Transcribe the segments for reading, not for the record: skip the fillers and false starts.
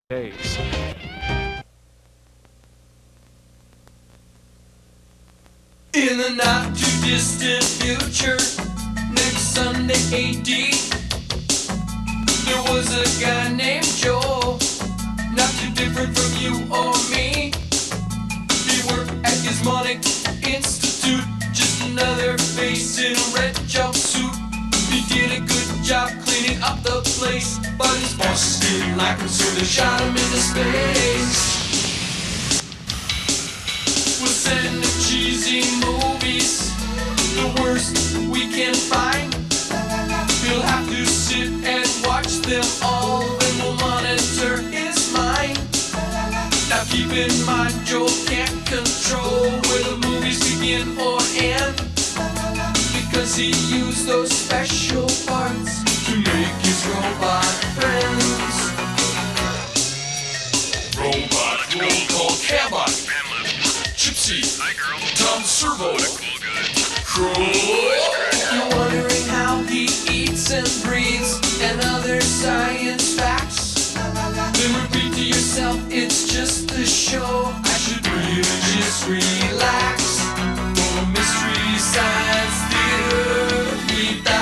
days. In the not too distant future, next Sunday AD, there was a guy named Joel, not too different from you or me. He worked at Gizmonic Institute, just another face in a red jumpsuit. He did a good job cleaning up the place, but his bosses didn't like him, so they shot him into space. We'll send him cheesy movies, the worst we can find. He'll have to sit and watch them all, then we'll monitor his mind. Now keep in mind, Joel can't control where the movies begin or end, because he used those special parts to make his robot friends. Robot roll call Cabot, Gypsy, Tom Servo, Crow. You're wondering how he eats and breathes and other science facts, then repeat to yourself, it's just a show. I should really just relax. For Mystery Science Theater 3000.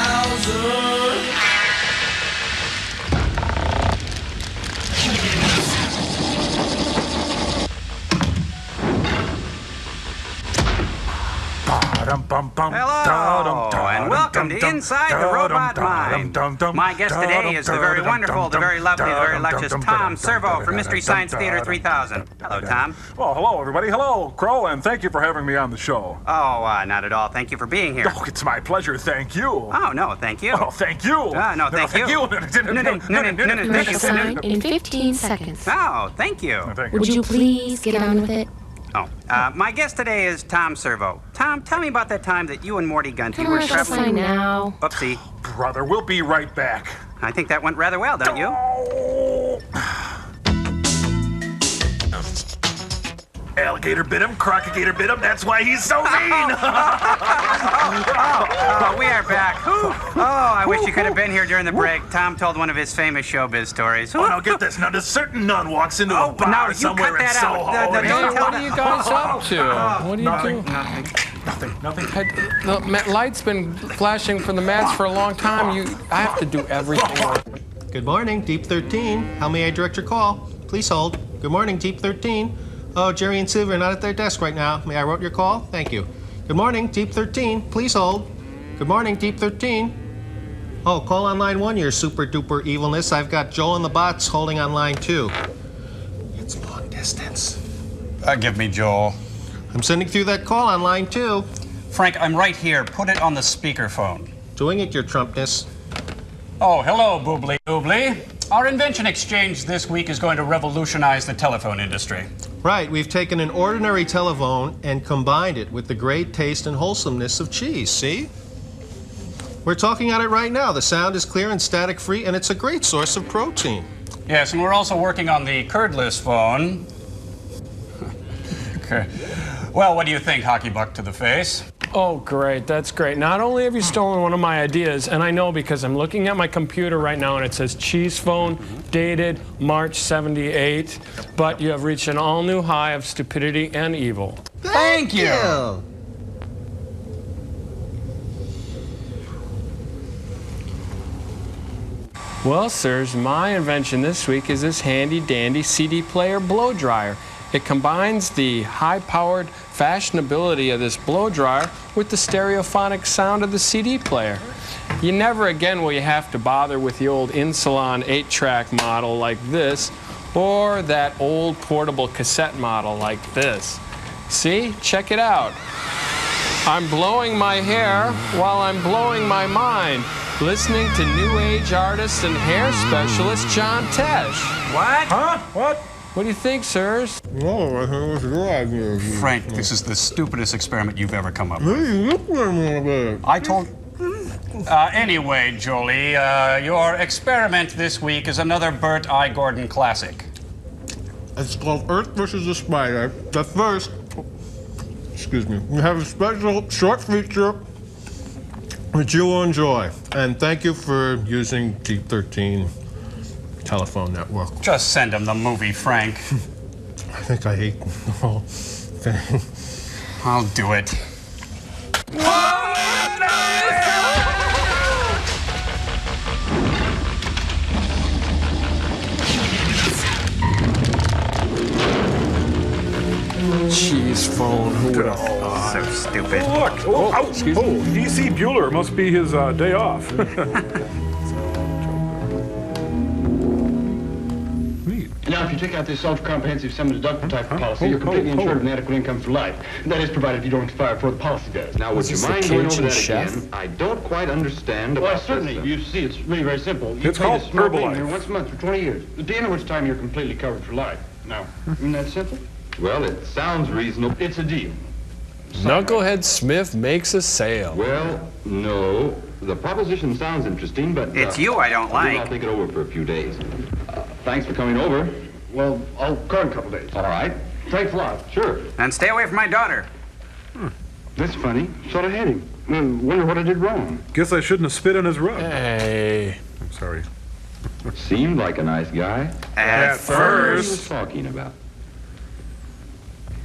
Hello, and welcome to Inside the Robot Mind. My guest today is the very wonderful, the very lovely, the very luscious Tom Servo from Mystery Science Theater 3000. Hello, Tom. Well, hello, everybody. Hello, Crow, and thank you for having me on the show. Oh, not at all. Thank you for being here. Oh, it's my pleasure. Thank you. Oh, no, thank you. Oh, thank you. No, thank you. Press the sign in 15 seconds. Oh, thank you. Would you please get on with it? Oh, my guest today is Tom Servo. Tom, tell me about that time that you and Morty Gunty were Press the sign traveling. now. Oopsie. Brother, we'll be right back. I think that went rather well, don't you? Oh. Alligator bit him, crocagator bit him, that's why he's so mean! We are back. I wish you could have been here during the break. Tom told one of his famous showbiz stories. Oh, now get this. Now, a certain nun walks into a but now bar you somewhere cut in that out. Soho. Don't tell What are you guys up to? What are you doing? Nothing. The light's been flashing from the mats for a long time. I have to do everything. Good morning, Deep 13. How may I direct your call? Please hold. Good morning, Deep 13. Oh, Jerry and Sylvia are not at their desk right now. May I route your call? Thank you. Good morning, Deep 13. Please hold. Good morning, Deep 13. Oh, call on line 1, your super duper evilness. I've got Joel and the bots holding on line 2. It's long distance. Give me Joel. I'm sending through that call on line 2. Frank, I'm right here. Put it on the speakerphone. Doing it, your Trumpness. Oh, hello, Boobly Boobly. Our invention exchange this week is going to revolutionize the telephone industry. Right, we've taken an ordinary telephone and combined it with the great taste and wholesomeness of cheese, see? We're talking on it right now. The sound is clear and static-free, and it's a great source of protein. Yes, and we're also working on the curdless phone. Okay. Well, what do you think, Hockey Buck to the face? Oh, great. That's great. Not only have you stolen one of my ideas, and I know because I'm looking at my computer right now and it says cheese phone, dated March 78, but you have reached an all-new high of stupidity and evil. Thank you. Well, sirs, my invention this week is this handy-dandy CD player blow dryer. It combines the high-powered fashionability of this blow dryer with the stereophonic sound of the CD player. You never again will you have to bother with the old in-salon 8-track model like this, or that old portable cassette model like this. See? Check it out. I'm blowing my hair while I'm blowing my mind, listening to New Age artist and hair specialist John Tesh. What? Huh? What? What do you think, sirs? Oh, I think it was your idea. Frank, this is the stupidest experiment you've ever come up with. I told... Anyway, Jolie, your experiment this week is another Bert I. Gordon classic. It's called Earth versus the Spider. But first, we have a special short feature which you will enjoy. And thank you for using Deep 13. telephone network. Just send him the movie, Frank. I think I ate the whole thing. I'll do it. Cheese phone. Who would have thought? So stupid. Look! E.C. Bueller must be his day off. Neat. Now, if you take out this ultra-comprehensive sum-deductible type of policy, you're completely insured with an adequate income for life. That is, provided you don't expire before the policy does. Now, would you this the mind going over Cajun that chef? again? I don't quite understand Well, about certainly. this. You see, it's really very simple. You It's pay called this small Herbalife. premium once a month for 20 years. At the end of which time you're completely covered for life. Now, isn't that simple? Well, it sounds reasonable. It's a deal. Knucklehead Smith makes a sale. Well, no. The proposition sounds interesting, but... It's you I don't I'll like. think it over for a few days. Thanks for coming over. Well, I'll call in a couple days. All right. Thanks a lot. Sure. And stay away from my daughter. That's funny. Sort of had him. Wonder what I did wrong. Guess I shouldn't have spit on his rug. Hey. I'm sorry. Seemed like a nice guy. At What he first. was talking about.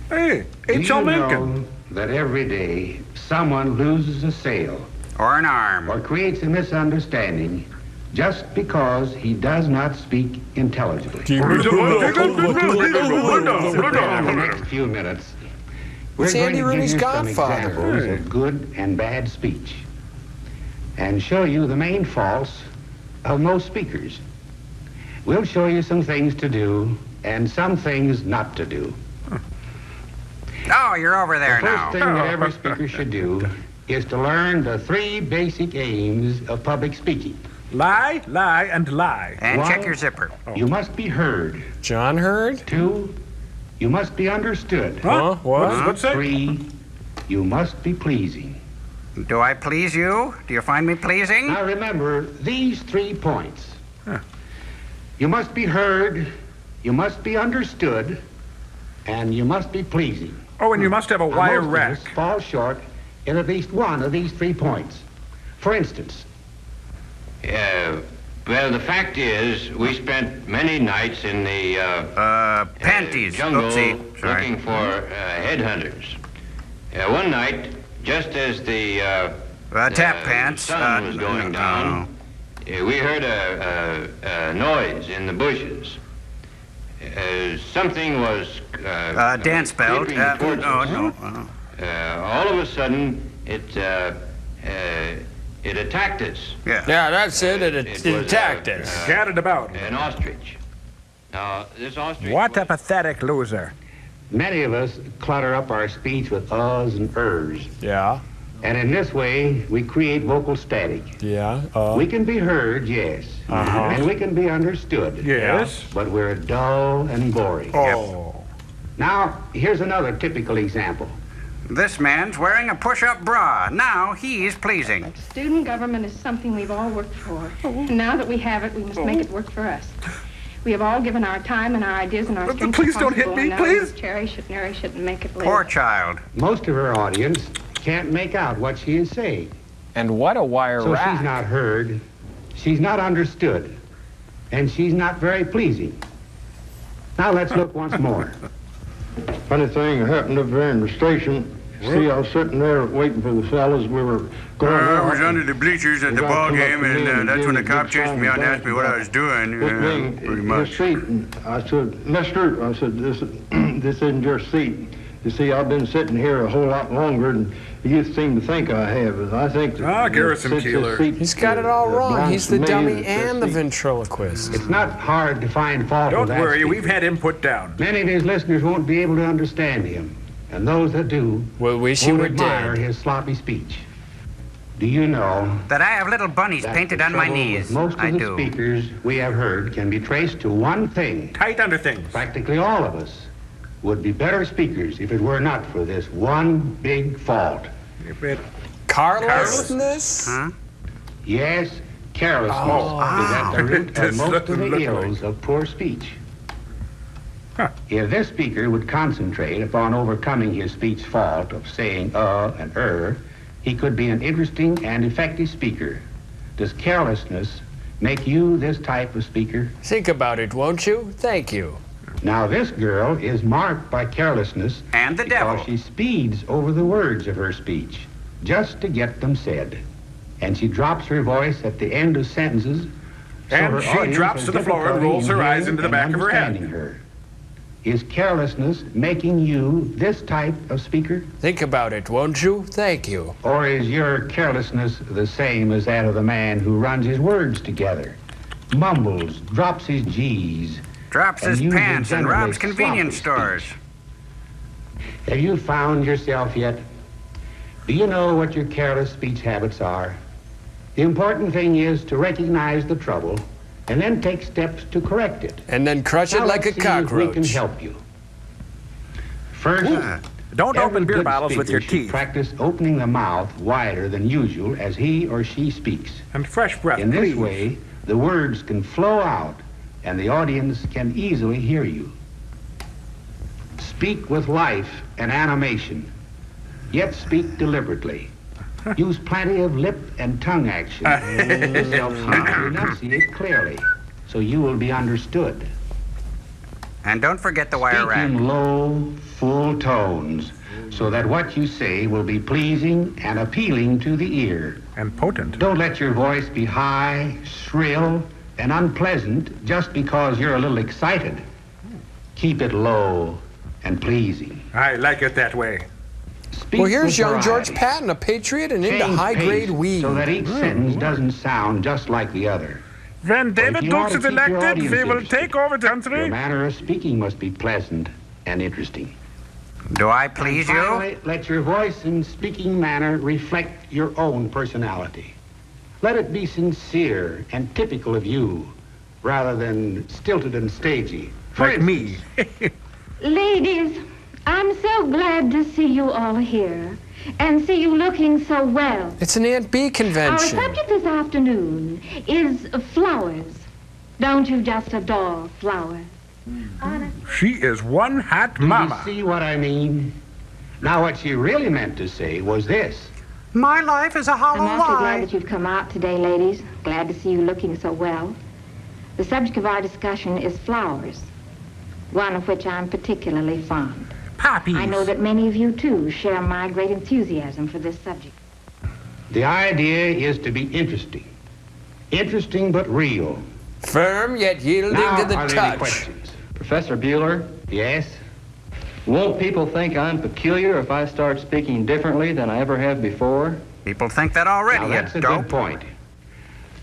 Hey, H.L. Mencken. That every day someone loses a sale Or an arm. or creates a misunderstanding just because he does not speak intelligibly. In the next few minutes, we're It's going Andy to give Rooney's you some godfather. examples of good and bad speech and show you the main faults of most speakers. We'll show you some things to do and some things not to do. Oh, you're over there The first now. thing that every speaker should do is to learn the 3 basic aims of public speaking. Lie, lie, and lie. And check One, your zipper. You must be heard. John Hurd? 2, you must be understood. Huh? What? What's that? 3, you must be pleasing. Do I please you? Do you find me pleasing? Now remember these 3 points. You must be heard, you must be understood, and you must be pleasing. Oh, and you must have a wire Most rack. of us fall short in at least one of these 3 points. For instance, Well, the fact is, we spent many nights in the Panties. jungle Oopsie. Sorry. looking for headhunters. One night, just as the Tap pants. sun was going down, we heard a noise in the bushes. Something was Dance belt. creeping towards us. No. All of a sudden, it attacked us. Yeah. Yeah, that's it. It was, attacked us. Scattered about. An ostrich. Now, this ostrich. What a was- pathetic loser. many of us clutter up our speech with uhs and ers. Yeah. And in this way, we create vocal static. Yeah. We can be heard, yes. And we can be understood. Yes. But we're dull and boring. Oh. Now, here's another typical example. This man's wearing a push-up bra. Now he's pleasing. Student government is something we've all worked for. And now that we have it, we must make it work for us. We have all given our time and our ideas and our strength. Please don't hit possible, me, and now please. Cherish it, nourish it, and make it live. Poor child. Most of her audience can't make out what she is saying. And what a wire So rack. she's not heard, she's not understood, and she's not very pleasing. Now let's look once more. Funny thing happened up there in the station. See, I was sitting there waiting for the fellas. We were going I out. was under the bleachers at the ball game, and that's when the cop chased me out and asked me what I was doing. Pretty much. Seat, and I said, Mister, I said, this isn't your seat. You see, I've been sitting here a whole lot longer than you seem to think I have. And I think that Garrison since this Keillor. seat, He's got it all wrong. belongs He's to the me, dummy that and the this seat- ventriloquist. It's not hard to find fault Don't with that worry, speaker. we've had him put down. Many of his listeners won't be able to understand him, and those that do Well, wish you won't were admire dead. his sloppy speech. Do you know That I have little bunnies that painted the on my trouble knees? with most of I the do. speakers we have heard can be traced to one thing. Tight under things. Practically all of us would be better speakers if it were not for this one big fault. Carlessness? Huh? Yes, carelessness is at the root of This most of doesn't the look ills of poor speech. If this speaker would concentrate upon overcoming his speech fault of saying and he could be an interesting and effective speaker. Does carelessness make you this type of speaker? Think about it, won't you? Thank you. Now, this girl is marked by carelessness And the devil. because she speeds over the words of her speech just to get them said. And she drops her voice at the end of sentences. So And her she audience drops has to the floor and difficulty rolls in her eyes hearing into the and back of her head. understanding her. Is carelessness making you this type of speaker? Think about it, won't you? Thank you. Or is your carelessness the same as that of the man who runs his words together, mumbles, drops his G's, Drops and his uses pants and generally robs convenience sloppy stores. speech? Have you found yourself yet? Do you know what your careless speech habits are? The important thing is to recognize the trouble and then take steps to correct it. And then crush it Now like a let's see if we can cockroach. help you. First, Don't every open beer good bottles with your speaker should teeth. practice opening the mouth wider than usual as he or she speaks. And fresh breath, In this please. way, the words can flow out and the audience can easily hear you. Speak with life and animation, yet speak deliberately. Use plenty of lip and tongue action. This helps you to enunciate clearly, so you will be understood. And don't forget the wire Speak rack. in low, full tones, so that what you say will be pleasing and appealing to the ear. And potent. Don't let your voice be high, shrill, and unpleasant just because you're a little excited. Keep it low and pleasing. I like it that way. Speak Well, here's with young George variety. Patton, a patriot and into Change high-grade pace weed. so that each sentence doesn't sound just like the other. When David you want Dukes to is keep your elected, audience we will interested, take over the Your country. manner of speaking must be pleasant and interesting. Do I please And you? finally, let your voice and speaking manner reflect your own personality. Let it be sincere and typical of you, rather than stilted and stagey. For Like me. Ladies, I'm so glad to see you all here and see you looking so well. It's an Aunt B Our convention. subject this afternoon is flowers. Don't you just adore flowers? She is one hot Do you mama. see what I mean? Now, what she really meant to say was this. My life is a hollow I'm awfully glad lie. that you've come out today, ladies. Glad to see you looking so well. The subject of our discussion is flowers, one of which I'm particularly fond. Poppies. I know that many of you, too, share my great enthusiasm for this subject. The idea is to be interesting. Interesting but real. Firm yet yielding Now, to the are there any touch. questions? Professor Bueller, Yes? won't people think I'm peculiar if I start speaking differently than I ever have before? People think that already, Now, that's you a dope. good point.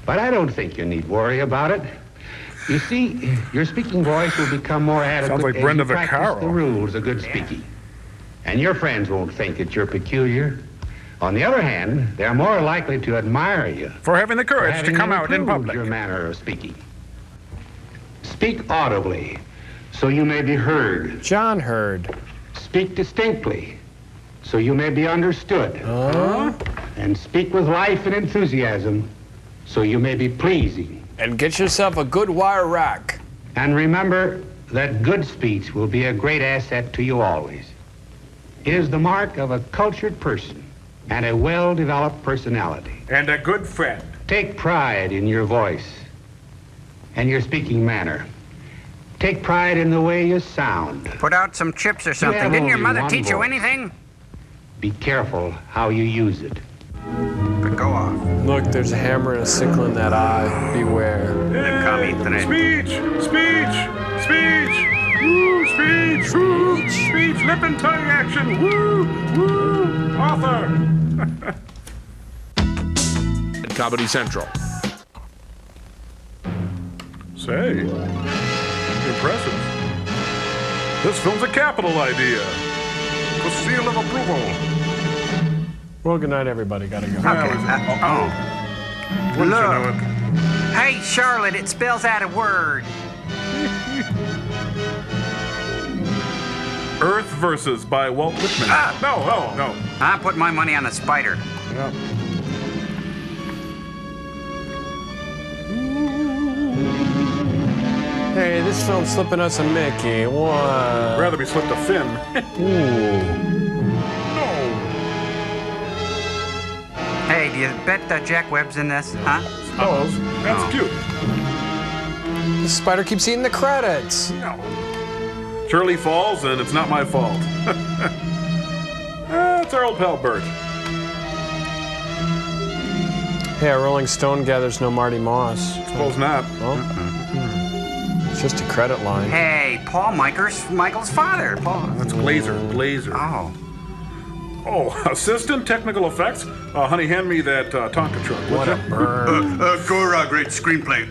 But I don't think you need worry about it. You see, your speaking voice will become more adequate like as Brenda you practice Vaccaro. the rules of good speaking. And your friends won't think that you're peculiar. On the other hand, they're more likely to admire you For having the for courage to having come out in improved public. your manner of speaking. Speak audibly, so you may be heard. John heard. Speak distinctly, so you may be understood. And speak with life and enthusiasm, so you may be pleasing. And get yourself a good wire rack. And remember that good speech will be a great asset to you always. It is the mark of a cultured person and a well-developed personality. And a good friend. Take pride in your voice and your speaking manner. Take pride in the way you sound. Put out some chips or something. have Didn't your only mother one teach you voice. anything? Be careful how you use it. But go off. Look, there's a hammer and a sickle in that eye. Beware. Then come eat the Speech! Speech! Speech! Woo! Speech! Woo! Speech! Lip and tongue action! Woo! Woo! Author! Comedy Central. Say, impressive. This film's a capital idea. The seal of approval. Well, good night, everybody. Gotta go. Wouldn't you know it? Hey, Charlotte, it spells out a word. Earth Versus by Walt Whitman. No. I put my money on the spider. Yeah. Hey, this film's slipping us a Mickey. What? Rather be slipped a fin. Hey, do you bet Jack Webb's in this, huh? suppose. That's cute. The spider keeps eating the credits. No. Shirley falls, and it's not my fault. It's our old pal Bert. Yeah, Rolling Stone gathers no Marty Moss. Suppose not. Well, it's just a credit line. Hey, Paul Michael's father. Paul. That's Glazer. Oh. Oh, assistant technical effects? Honey, hand me that Tonka truck. What a burn. Gorog, great screenplay.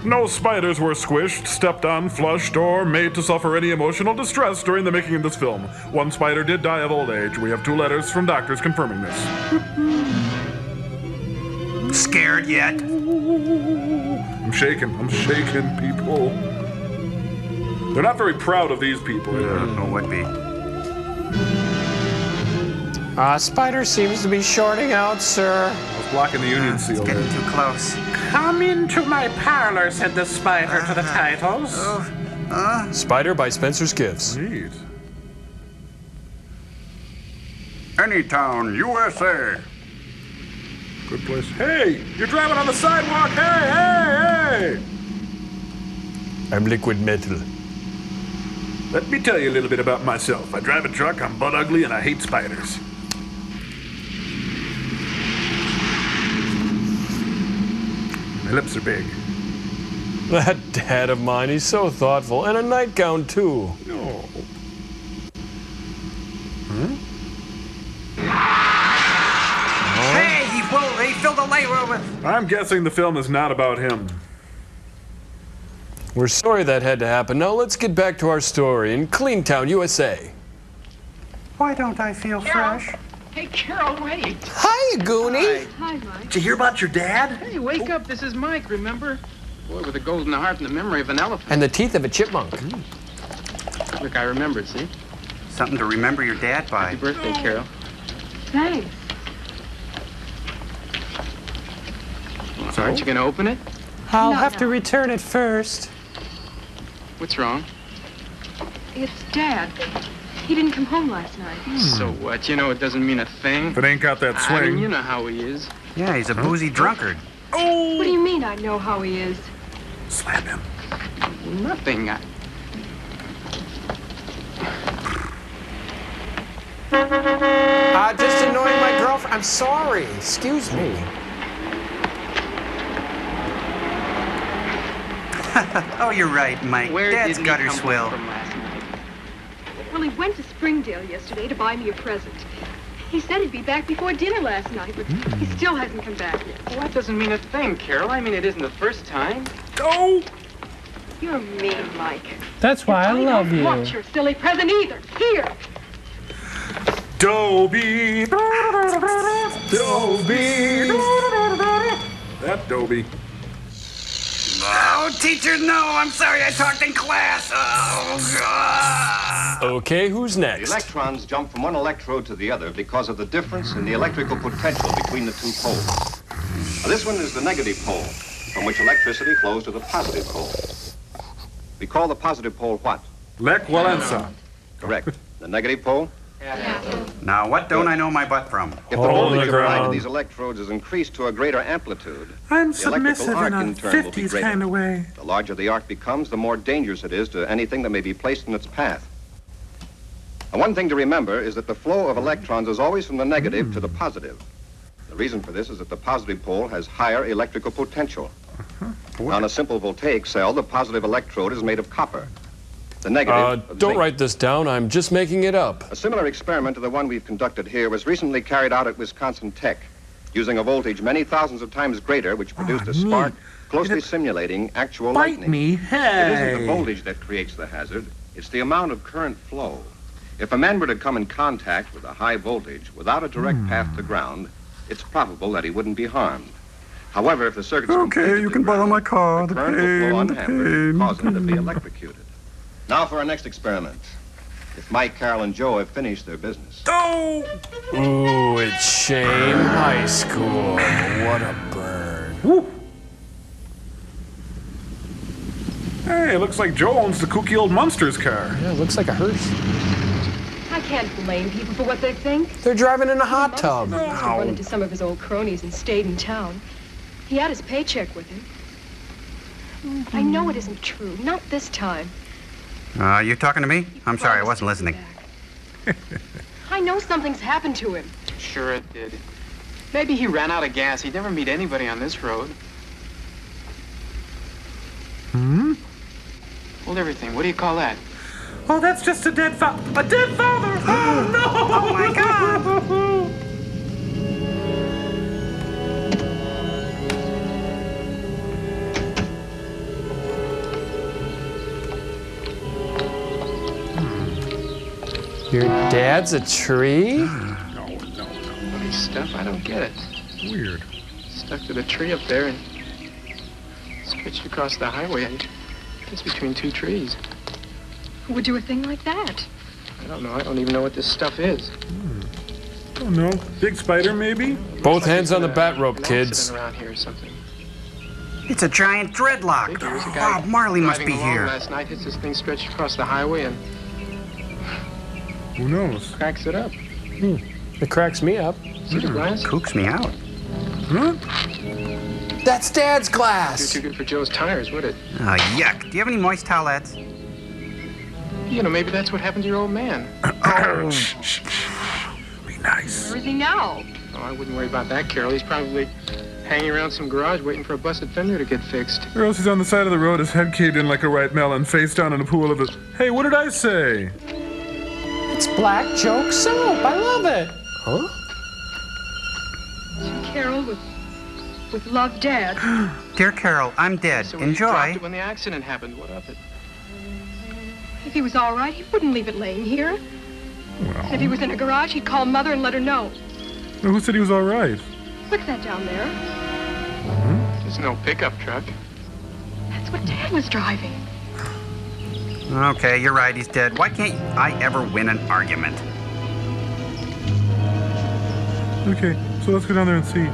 No spiders were squished, stepped on, flushed, or made to suffer any emotional distress during the making of this film. One spider did die of old age. We have 2 letters from doctors confirming this. Scared yet? I'm shaking, people. They're not very proud of these people. Who would be? Spider seems to be shorting out, sir. I was blocking the union seal. It's getting too close. Come into my parlor, said the spider to the titles. Spider by Spencer's Gifts. Neat. Anytown, USA. Good place. Hey, you're driving on the sidewalk. Hey. I'm liquid metal. Let me tell you a little bit about myself. I drive a truck, I'm butt ugly, and I hate spiders. My lips are big. That dad of mine, he's so thoughtful. And a nightgown, too. No. Hey, he filled the light with... I'm guessing the film is not about him. We're sorry that had to happen. Now let's get back to our story in Cleantown, USA. Why don't I feel fresh? Hey, Carol, wait. Hi, Goonie. Hi, Mike. Did you hear about your dad? Hey, wake up. This is Mike, remember? Boy with a golden heart and the memory of an elephant. And the teeth of a chipmunk. Look, I remembered, see? Something to remember your dad by. Happy birthday, Carol. Thanks. Well, aren't you going to open it? I'll have to return it first. What's wrong? It's Dad. He didn't come home last night. So what? You know it doesn't mean a thing. If it ain't got that swing. I mean, you know how he is. Yeah, he's a boozy drunkard. Oh! What do you mean I know how he is? Slap him. Nothing. Just annoying my girlfriend. I'm sorry. Excuse me. Oh, you're right, Mike. Where Dad's did he gutter come swill. from last night? Well, he went to Springdale yesterday to buy me a present. He said he'd be back before dinner last night, but he still hasn't come back yet. Well, that doesn't mean a thing, Carol. I mean, it isn't the first time. Go! You're mean, Mike. That's why I love you. I don't want your silly present either. Here. Dobie. Dobie. That Dobie. Oh, teacher, no. I'm sorry I talked in class. Oh, God. Okay, who's The next? electrons jump from one electrode to the other because of the difference in the electrical potential between the 2 poles. Now, this one is the negative pole, from which electricity flows to the positive pole. We call the positive pole what? Lec Walensa. Correct. The negative pole? Now, what don't I know my butt from? If the voltage applied to these electrodes is increased to a greater amplitude, I'm the electrical submissive arc in a in turn will be 50s greater. kind of way. The larger the arc becomes, the more dangerous it is to anything that may be placed in its path. And one thing to remember is that the flow of electrons is always from the negative to the positive. The reason for this is that the positive pole has higher electrical potential. On a simple voltaic cell, the positive electrode is made of copper. The negative of Don't zinc. write this down. I'm just making it up. A similar experiment to the one we've conducted here was recently carried out at Wisconsin Tech, using a voltage many thousands of times greater, which produced a spark closely simulating actual lightning. Me, It isn't the voltage that creates the hazard, it's the amount of current flow. If a man were to come in contact with a high voltage without a direct path to ground, it's probable that he wouldn't be harmed. However, if the circuit's Okay, you can borrow my car. The current will flow pain, the unhampered, pain. causing him to be electrocuted. Now for our next experiment. If Mike, Carol, and Joe have finished their business. Oh! Ooh, it's Shame High School. What a burn. Woo. Hey, looks like Joe owns the kooky old Munsters car. Yeah, it looks like a hearse. Hi, I can't blame people for what they think. They're driving in a hot tub. He must have run into some of his old cronies and stayed in town. He had his paycheck with him. But I know it isn't true. Not this time. You talking to me? I'm sorry, I wasn't listening. I know something's happened to him. Sure it did. Maybe he ran out of gas. He'd never meet anybody on this road. Hold everything. What do you call that? Oh, that's just a dead father. A dead father! Oh, no! Oh, my God! Your dad's a tree? No. Funny stuff. I don't get it. Weird. Stuck to the tree up there and stretched across the highway. I guess between two trees. Who would do a thing like that? I don't know. I don't even know what this stuff is. Oh, no. Big spider, maybe? Both hands on the bat rope, kids. Around here or something. It's a giant dreadlock. There's a guy Bob Marley must be driving along here. last night, hits this thing stretched across the highway and Who knows? cracks it up. It cracks me up. See the glass? Kooks me out. Huh? That's Dad's Too glass. good for Joe's tires, would it? Oh, yuck. Do you have any moist towelettes? You know, maybe that's what happened to your old man. Be nice. Where is he now? Oh, I wouldn't worry about that, Carol. He's probably hanging around some garage waiting for a busted fender to get fixed. Or else he's on the side of the road, his head caved in like a ripe melon, face down in a pool of it. Hey, what did I say? It's black joke soap. I love it. Huh? To Carol with love, Dad. Dear Carol, I'm dead. So when he dropped Enjoy. it when the accident happened, what of it? If he was all right, he wouldn't leave it laying here. Well, If he was in a garage, he'd call Mother and let her know. who said he was all right? What's that down there? There's no pickup truck. That's what Dad was driving. Okay, you're right. He's dead. Why can't I ever win an argument? Okay, so let's go down there and see.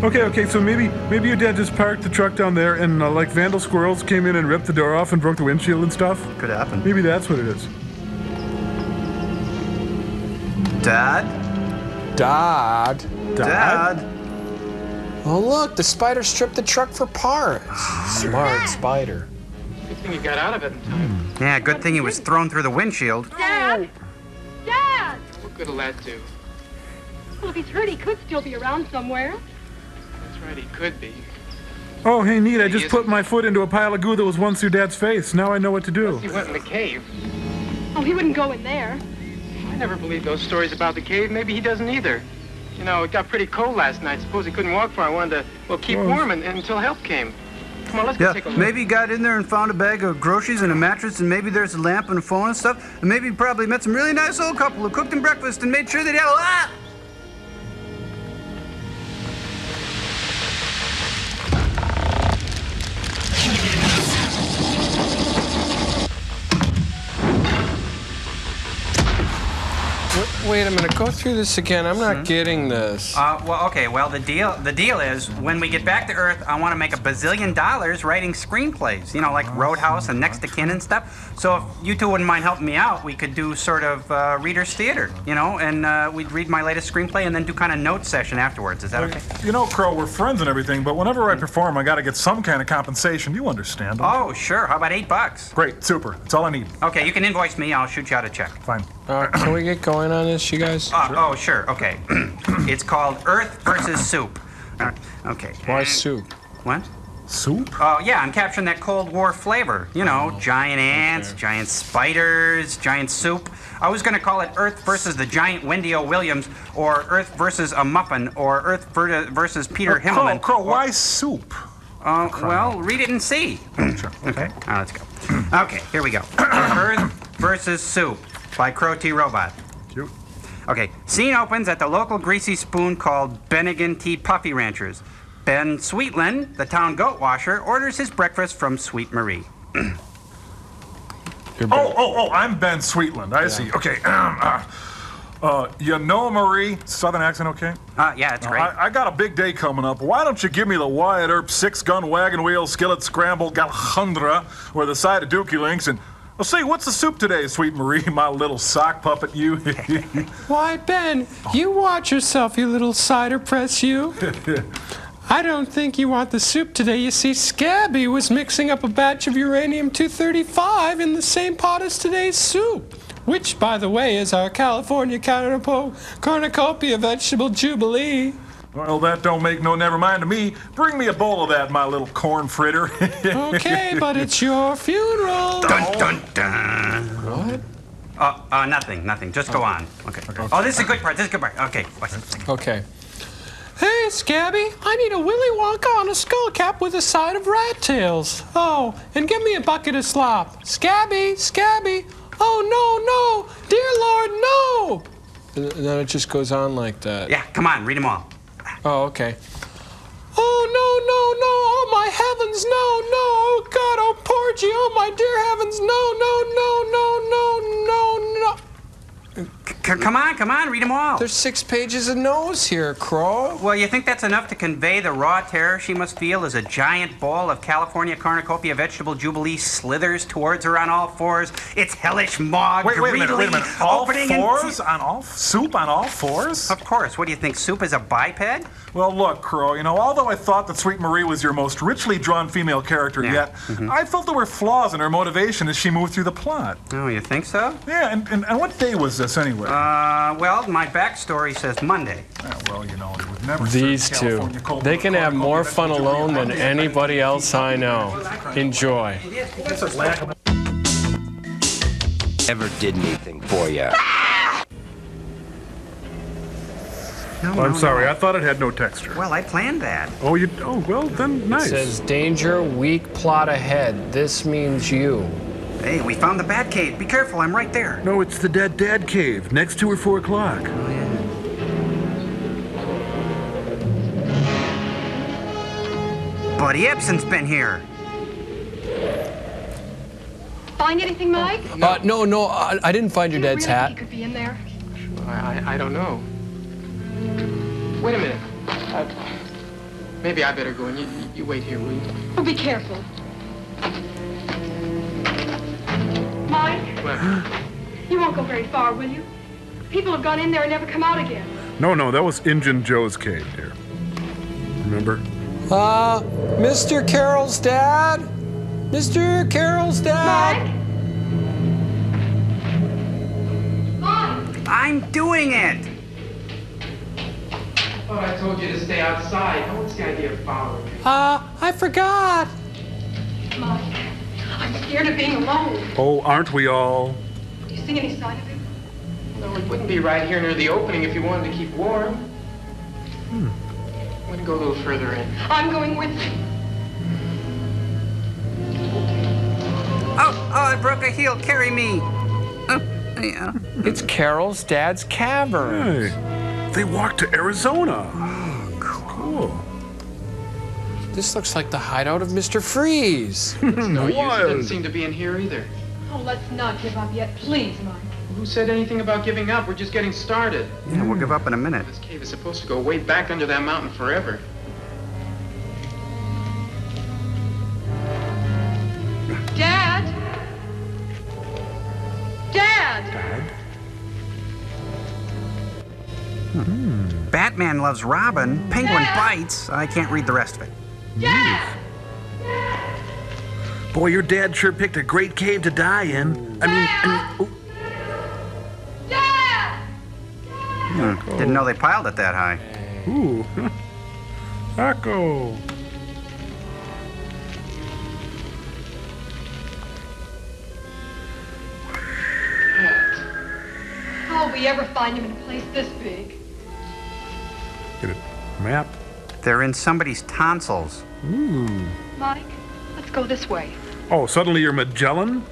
Okay, so maybe your dad just parked the truck down there and like vandal squirrels came in and ripped the door off and broke the windshield and stuff. Could happen. Maybe that's what it is. Dad? Dad. Dad? Oh, look, the spider stripped the truck for parts. Smart spider. Good thing you got out of it in time. Yeah, good thing he was thrown through the windshield. Dad! Dad! What good'll that do? Well, if he's hurt, he could still be around somewhere. That's right, he could be. Oh, hey, neat, I just put my foot into a pile of goo that was once your dad's face. Now I know what to do. He went in the cave. Oh, he wouldn't go in there. I never believed those stories about the cave. Maybe he doesn't either. You know, it got pretty cold last night. Suppose he couldn't walk far. I wanted to, well, keep warm until help came. Come on, let's go take a look. Maybe he got in there and found a bag of groceries and a mattress, and maybe there's a lamp and a phone and stuff, and maybe he probably met some really nice old couple who cooked him breakfast and made sure they'd have a... Wait a minute, go through this again. I'm not getting this. Well, okay, well, the deal is, when we get back to Earth, I want to make $1 bazillion writing screenplays, you know, like Roadhouse and Next to Kin and stuff. So if you two wouldn't mind helping me out, we could do sort of reader's theater, you know, and we'd read my latest screenplay and then do kind of note session afterwards. Is that okay? You know, Crow, we're friends and everything, but whenever I perform, I gotta get some kind of compensation. You understand? Oh, sure. How about $8? Great, super. That's all I need. Okay, you can invoice me. I'll shoot you out a check. Fine. Can we get going on this, you guys? Oh, sure. Okay. It's called Earth versus Soup. Okay. Why soup? What? Soup? Oh, yeah, I'm capturing that Cold War flavor. You know, giant ants, giant spiders, giant soup. I was going to call it Earth versus the giant Wendy O. Williams, or Earth versus a muffin, or Earth versus Peter Himmelman. Crow, why soup? Well, read it and see. Sure. Okay, let's go. Okay, here we go. Earth versus Soup by Crow T. Robot. Cute. Okay, scene opens at the local greasy spoon called Bennigan T. Puffy Ranchers. Ben Sweetland, the town goat washer, orders his breakfast from Sweet Marie. I'm Ben Sweetland. I see. Okay. You know, Marie, Southern accent, okay? Yeah, that's great. I got a big day coming up. Why don't you give me the Wyatt Earp 6-gun wagon wheel skillet scramble galhandra with a side of dookie links and Well, say, what's the soup today, Sweet Marie, my little sock puppet, you? Why, Ben, you watch yourself, you little cider press, you. I don't think you want the soup today. You see, Scabby was mixing up a batch of uranium-235 in the same pot as today's soup, which, by the way, is our California cornucopia vegetable jubilee. Well, that don't make no never mind to me. Bring me a bowl of that, my little corn fritter. Okay, but it's your funeral. Dun, dun, dun. What? Nothing. Just go on. Okay. Oh, this is a good part. Okay. Okay. Hey, Scabby, I need a Willy Wonka on a skull cap with a side of rat tails. Oh, and give me a bucket of slop. Scabby. Oh, no. Dear Lord, no. And then it just goes on like that. Yeah, come on, read them all. Oh, okay. Oh, no. Oh, my heavens, no. Oh, God, oh, Porgy, oh, my dear heavens, no. Come on, read them all. There's 6 pages of no's here, Crow. Well, you think that's enough to convey the raw terror she must feel as a giant bowl of California cornucopia vegetable jubilee slithers towards her on all fours, its hellish maw Wait a minute. All opening fours? Soup on all fours? Of course. What do you think, soup is a biped? Well, look, Crow, although I thought that Sweet Marie was your most richly drawn female character yet, I felt there were flaws in her motivation as she moved through the plot. Oh, you think so? Yeah, and what day was this, anyway? Well, my backstory says Monday. Well, it would never These serve two, California cold they can have more fun vegetable alone than jubilee. anybody else I know. Enjoy. Ever did anything for you? I'm sorry, I thought it had no texture. Well, I planned that. Oh, well, then nice. It says, danger, weak plot ahead. This means you. Hey, we found the bat cave. Be careful, I'm right there. No, it's the dead dad cave, next to her 4 o'clock. Oh, yeah. Buddy Ebsen's been here. Find anything, Mike? No, I didn't find your dad's Really hat. think he could be in there? I don't know. Wait a minute. Maybe I better go in. You wait here, will you? Oh, be careful. Mike, What? you won't go very far, will you? People have gone in there and never come out again. No, that was Injun Joe's cave, dear. Remember? Mr. Carroll's dad? Mr. Carroll's dad? Mike! I'm doing it! Oh, I told you to stay outside. What's the idea of following me? I forgot. Mike, I'm scared of being alone. Oh, aren't we all? Do you see any sign of him? No, it wouldn't be right here near the opening if you wanted to keep warm. I'm gonna go a little further in. I'm going with you. Oh, I broke a heel. Carry me. Oh, yeah. It's Carol's dad's cavern. Hey, they walked to Arizona. Oh, cool. This looks like the hideout of Mr. Freeze. No use. It doesn't seem to be in here either. Oh, let's not give up yet, please, Mike. Who said anything about giving up? We're just getting started. Yeah, we'll give up in a minute. This cave is supposed to go way back under that mountain forever. Dad! Dad! Batman loves Robin. Penguin bites. I can't read the rest of it. Dad! Boy, your dad sure picked a great cave to die in. I mean, Dad! Didn't know they piled it that high. Ooh. Echo. How will we ever find him in a place this big? Get a map. They're in somebody's tonsils. Ooh. Mike, let's go this way. Oh, suddenly you're Magellan?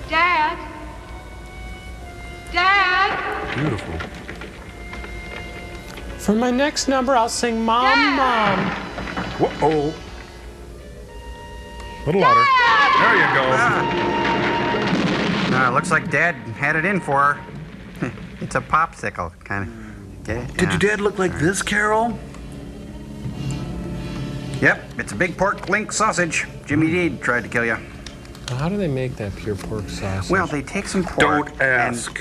Dad! Dad! Beautiful. For my next number, I'll sing Mom, Mom. Whoa-oh. Little louder. There you go. Looks like Dad had it in for her. It's a popsicle, kind of. Did your dad look like this, Carol? Yep, it's a big pork link sausage. Jimmy Deed tried to kill you. How do they make that pure pork sausage? Well, they take some pork. Don't ask.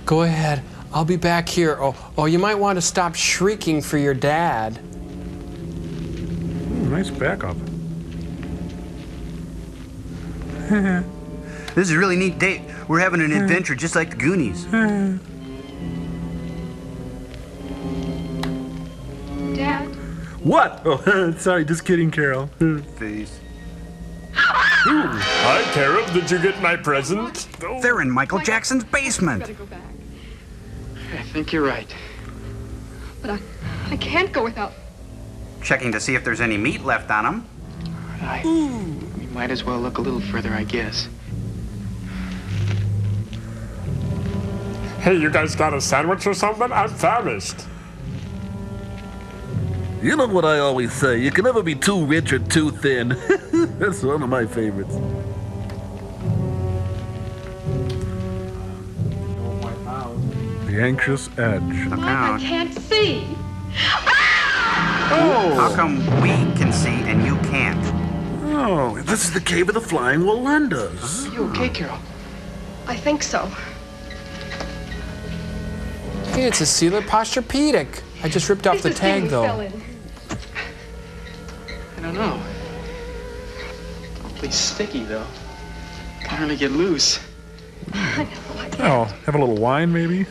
Go ahead. I'll be back here. Oh, you might want to stop shrieking for your dad. Ooh, nice backup. This is a really neat date. We're having an adventure just like the Goonies. Dad? What? Oh, sorry, just kidding, Carol. Face. Hi, Carol. Did you get my present? They're in Michael Jackson's basement. Gotta go back. I think you're right. But I can't go without... Checking to see if there's any meat left on them. We might as well look a little further, I guess. Hey, you guys got a sandwich or something? I'm famished. You know what I always say, you can never be too rich or too thin. That's one of my favorites. The Anxious Edge. Look I out. can't see. Oh! How come we can see and you can't? Oh, this is the Cave of the Flying Walendas. You okay, Carol? I think so. Hey, it's a Sealer Posturepedic. I just ripped off the This thing tag, fell though. in. I don't know. Awfully sticky, though. Can hardly get loose. Oh, have a little wine, maybe?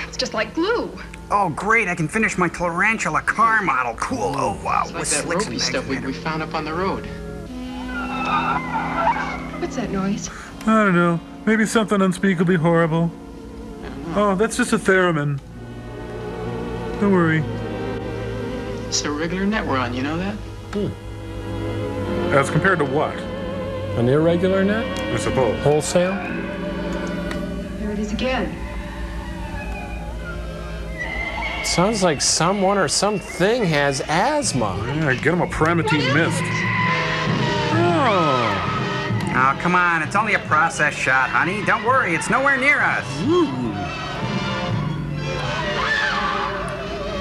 It's just like glue. Oh, great. I can finish my Tarantula car model. Cool. Oh, wow. It's like With that slicks ropey and stuff we found up on the road. What's that noise? I don't know. Maybe something unspeakably horrible. Oh, that's just a theremin. Don't worry. It's a regular net we're on, you know that? As compared to what? An irregular net? I suppose. Wholesale? There it is again. Sounds like someone or something has asthma. Yeah, get him a Primatine Mist. Oh. Oh, come on. It's only a process shot, honey. Don't worry. It's nowhere near us.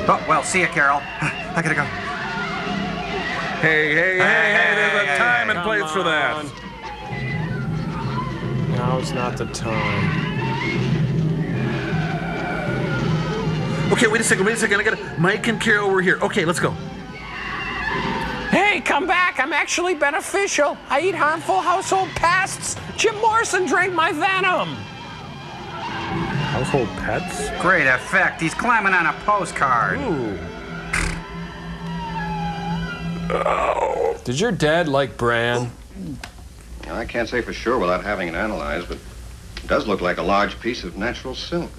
Oh, well, see ya, Carol. I gotta go. Hey, there's a time and place for that. Now's not the time. Okay, wait a second. I gotta. Mike and Carol were here. Okay, let's go. Hey, come back. I'm actually beneficial. I eat harmful household pests. Jim Morrison drank my venom. Household pets? Great effect. He's climbing on a postcard. Ooh. Oh. Did your dad like Bran? I can't say for sure without having it analyzed, but it does look like a large piece of natural silk.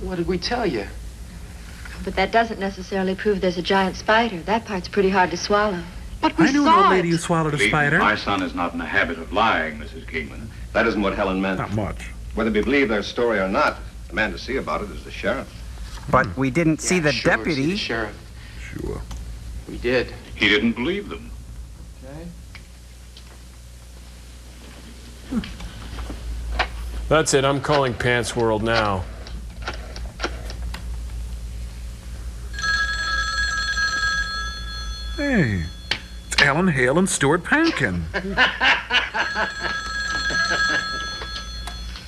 What did we tell you? But that doesn't necessarily prove there's a giant spider. That part's pretty hard to swallow. But we I knew an saw old lady it. who swallowed a Believe me, spider. my son is not in the habit of lying, Mrs. Kingman. That isn't what Helen meant. Not much. Whether we believe their story or not, the man to see about it is the sheriff. But we didn't see the Sure, deputy. see the sheriff. Sure. We did. He didn't believe them. That's it. I'm calling Pants World now. Hey, it's Alan Hale and Stuart Pankin.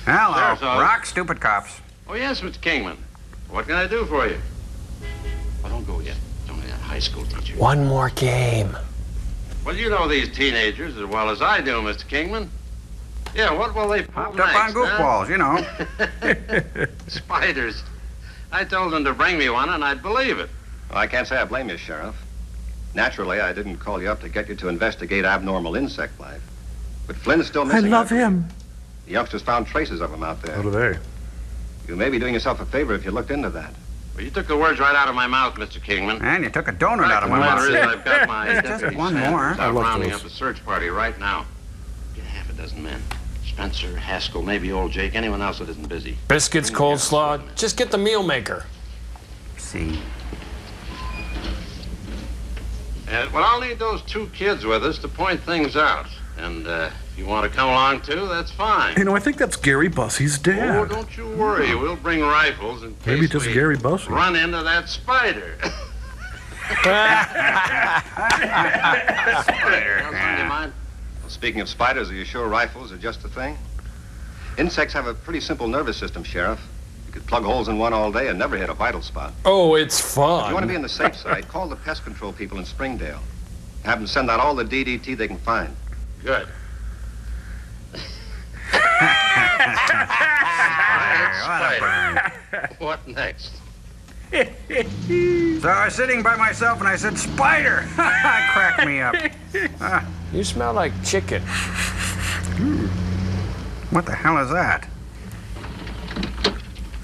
Hello. There's all. Rock stupid cops. Oh, yes, Mr. Kingman. What can I do for you? Oh, don't go yet. It's only that high school teacher. One more game. Well, you know these teenagers as well as I do, Mr. Kingman. Yeah, what will they pull Popped up on next, goofballs, you know. Spiders. I told them to bring me one, and I'd believe it. Well, I can't say I blame you, Sheriff. Naturally, I didn't call you up to get you to investigate abnormal insect life. But Flynn's still I missing. love him. The youngsters found traces of him out there. How do they? You may be doing yourself a favor if you looked into that. Well, you took the words right out of my mouth, Mr. Kingman. And you took a donut out of my The mouth. matter is, I've got my Just deputies one more. start I love rounding those. up a search party right now. Get half a dozen men. Spencer, Haskell, maybe old Jake, anyone else that isn't busy. Biscuits, coleslaw. Just get the meal maker. See. Well, I'll need those two kids with us to point things out. And If you want to come along too, that's fine. You know, I think that's Gary Bussey's dad. Oh, don't you worry. We'll bring rifles in case Maybe just we Gary Bussey. run into that spider. Well, speaking of spiders, are you sure rifles are just the thing? Insects have a pretty simple nervous system, Sheriff. You could plug holes in one all day and never hit a vital spot. Oh, it's fun. If you want to be on the safe side, call the pest control people in Springdale. Have them send out all the DDT they can find. Good. Spider. What next? So I was sitting by myself and I said, spider! Cracked me up. You smell like chicken. What the hell is that?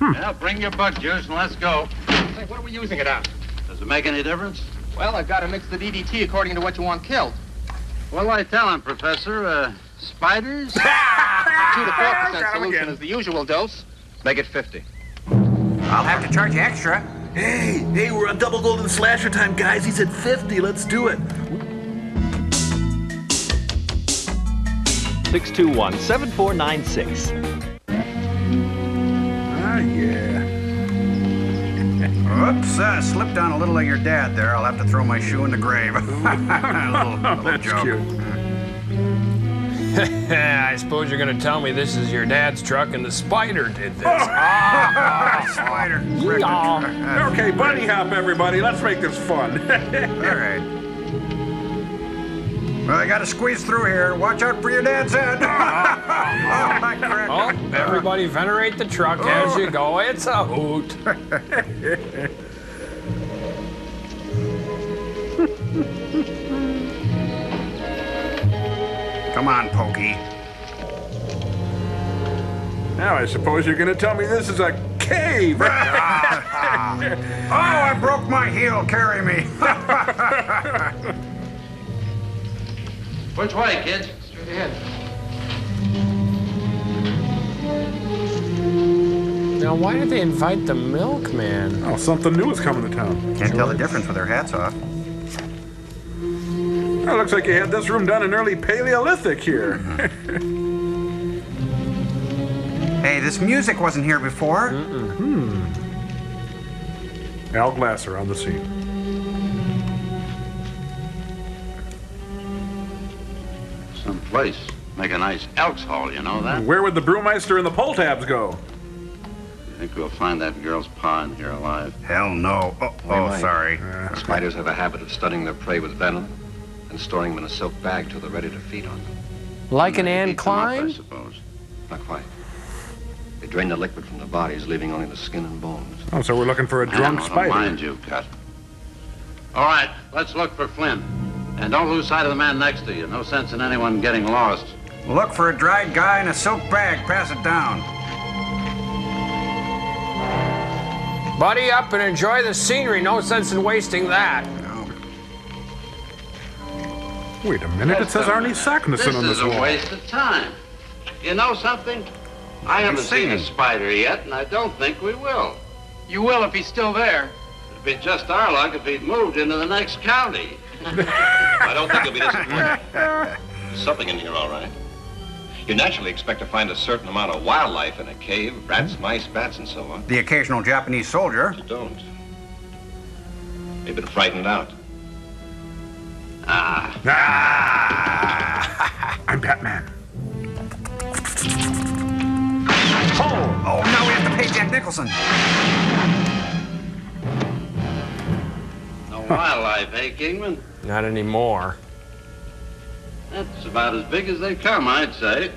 Well, bring your bug juice and let's go. Hey, what are we using it on? Does it make any difference? Well, I've got to mix the DDT according to what you want killed. What'll I tell him, Professor? Spiders? 2 to 4% solution is the usual dose. Make it 50. I'll have to charge you extra. Hey, we're on double golden slasher time, guys. He said 50. Let's do it. 621-7496. Ah, yeah. Oops, slipped on a little of your dad there. I'll have to throw my shoe in the grave. little That's joke. cute. I suppose you're going to tell me this is your dad's truck and the spider did this. Spider. Yeehaw. Okay, bunny hop, everybody. Let's make this fun. All right. Well, I got to squeeze through here. Watch out for your dad's head. Oh, everybody venerate the truck as you go. It's a hoot. Come on, Pokey. Now I suppose you're going to tell me this is a cave. Oh, I broke my heel. Carry me. Which way, kids? Straight ahead. Now, why did they invite the milkman? Oh, something new is coming to town. Can't tell the difference with their hats off. Well, looks like you had this room done in early Paleolithic here. Hey, this music wasn't here before. Al Glasser on the scene. Some place. Make a nice Elks Hall, you know that? Where would the brewmeister and the pull tabs go? You think we'll find that girl's pa in here alive? Hell no. Oh, sorry. Spiders have a habit of studying their prey with venom and storing them in a silk bag till they're ready to feed on them. Like an Anne Eat them up, I Klein? suppose. Not quite. They drain the liquid from the bodies, leaving only the skin and bones. Oh, so we're looking for a drunk Don't spider. mind you, Cut. All right, let's look for Flynn. And don't lose sight of the man next to you. No sense in anyone getting lost. Look for a dried guy in a silk bag. Pass it down. Buddy up and enjoy the scenery. No sense in wasting that. Wait a minute, it says Arnie Sacknesson on this This is a wall. waste of time. You know something? I haven't seen a spider yet, and I don't think we will. You will if he's still there. It'd be just our luck if he'd moved into the next county. I don't think you'll be disappointed. There's something in here, all right. You naturally expect to find a certain amount of wildlife in a cave, rats, mice, bats, and so on. The occasional Japanese soldier. You don't. You've been frightened out. I'm Batman. Oh, now we have to pay Jack Nicholson. No wildlife, eh, Kingman? Not anymore. That's about as big as they come, I'd say.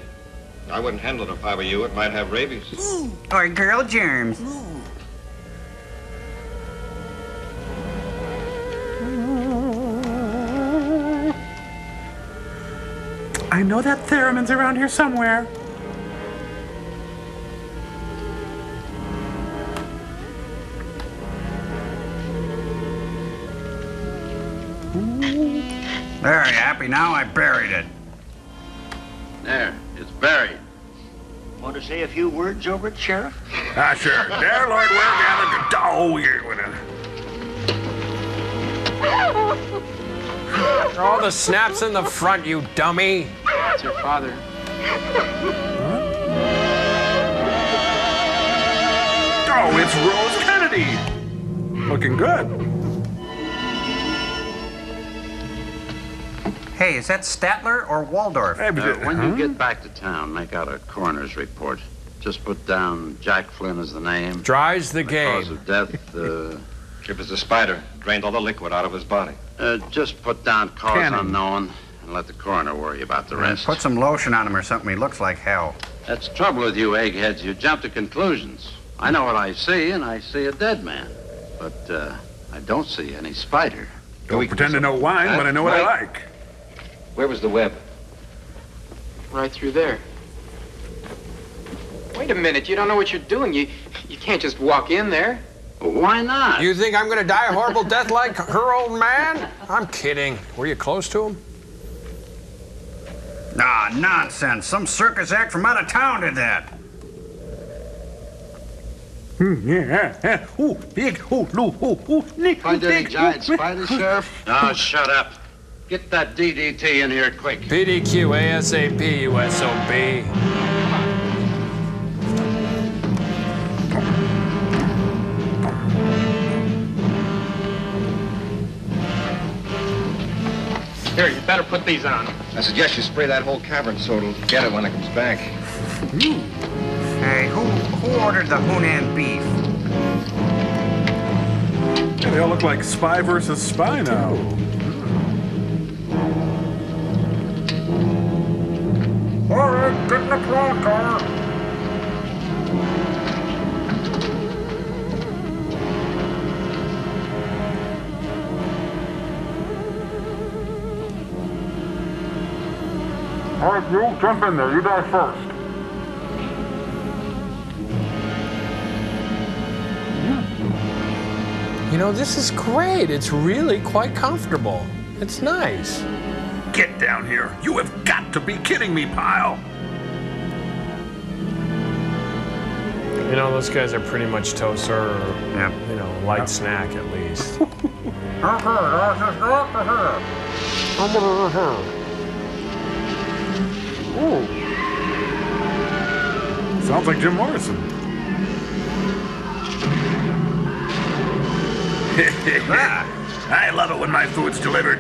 I wouldn't handle it if I were you. It might have rabies. Or girl germs. I know that theremin's around here somewhere. There, you happy now? I buried it. There, it's buried. Want to say a few words over it, Sheriff? Ah, sure. There, Lord, we're gathered to... Oh, yeah, Oh, the snap's in the front, you dummy. It's your father. Oh, it's Rose Kennedy. Looking good. Hey, is that Statler or Waldorf? When you get back to town, make out a coroner's report. Just put down Jack Flynn as the name. Dry's the game. Cause of death, It was the spider. Drained all the liquid out of his body. just put down cause Cannon. unknown and let the coroner worry about the rest. Put some lotion on him or something. He looks like hell. That's the trouble with you eggheads. You jump to conclusions. I know what I see, and I see a dead man. But I don't see any spider. Don't pretend to know wine, but I know what I like. Where was the web? Right through there. Wait a minute, you don't know what you're doing. You can't just walk in there. Why not? You think I'm gonna die a horrible death like her old man? I'm kidding. Were you close to him? Nah, nonsense. Some circus act from out of town did that. Yeah. Ooh, big. Ooh. Find any giant spiders, Sheriff? No, shut up. Get that DDT in here quick. PDQ ASAP, USOB. Here, you better put these on. I suggest you spray that whole cavern so it'll get it when it comes back. Hey, who ordered the Hunan beef? Yeah, they all look like spy versus spy now. All right, get in the pawn car. All right, you jump in there. You die first. You know, this is great. It's really quite comfortable. It's nice. Get down here. You have got to be kidding me, pile. You know, those guys are pretty much toast or, you know, light snack at least. Ooh. Sounds like Jim Morrison. I love it when my food's delivered.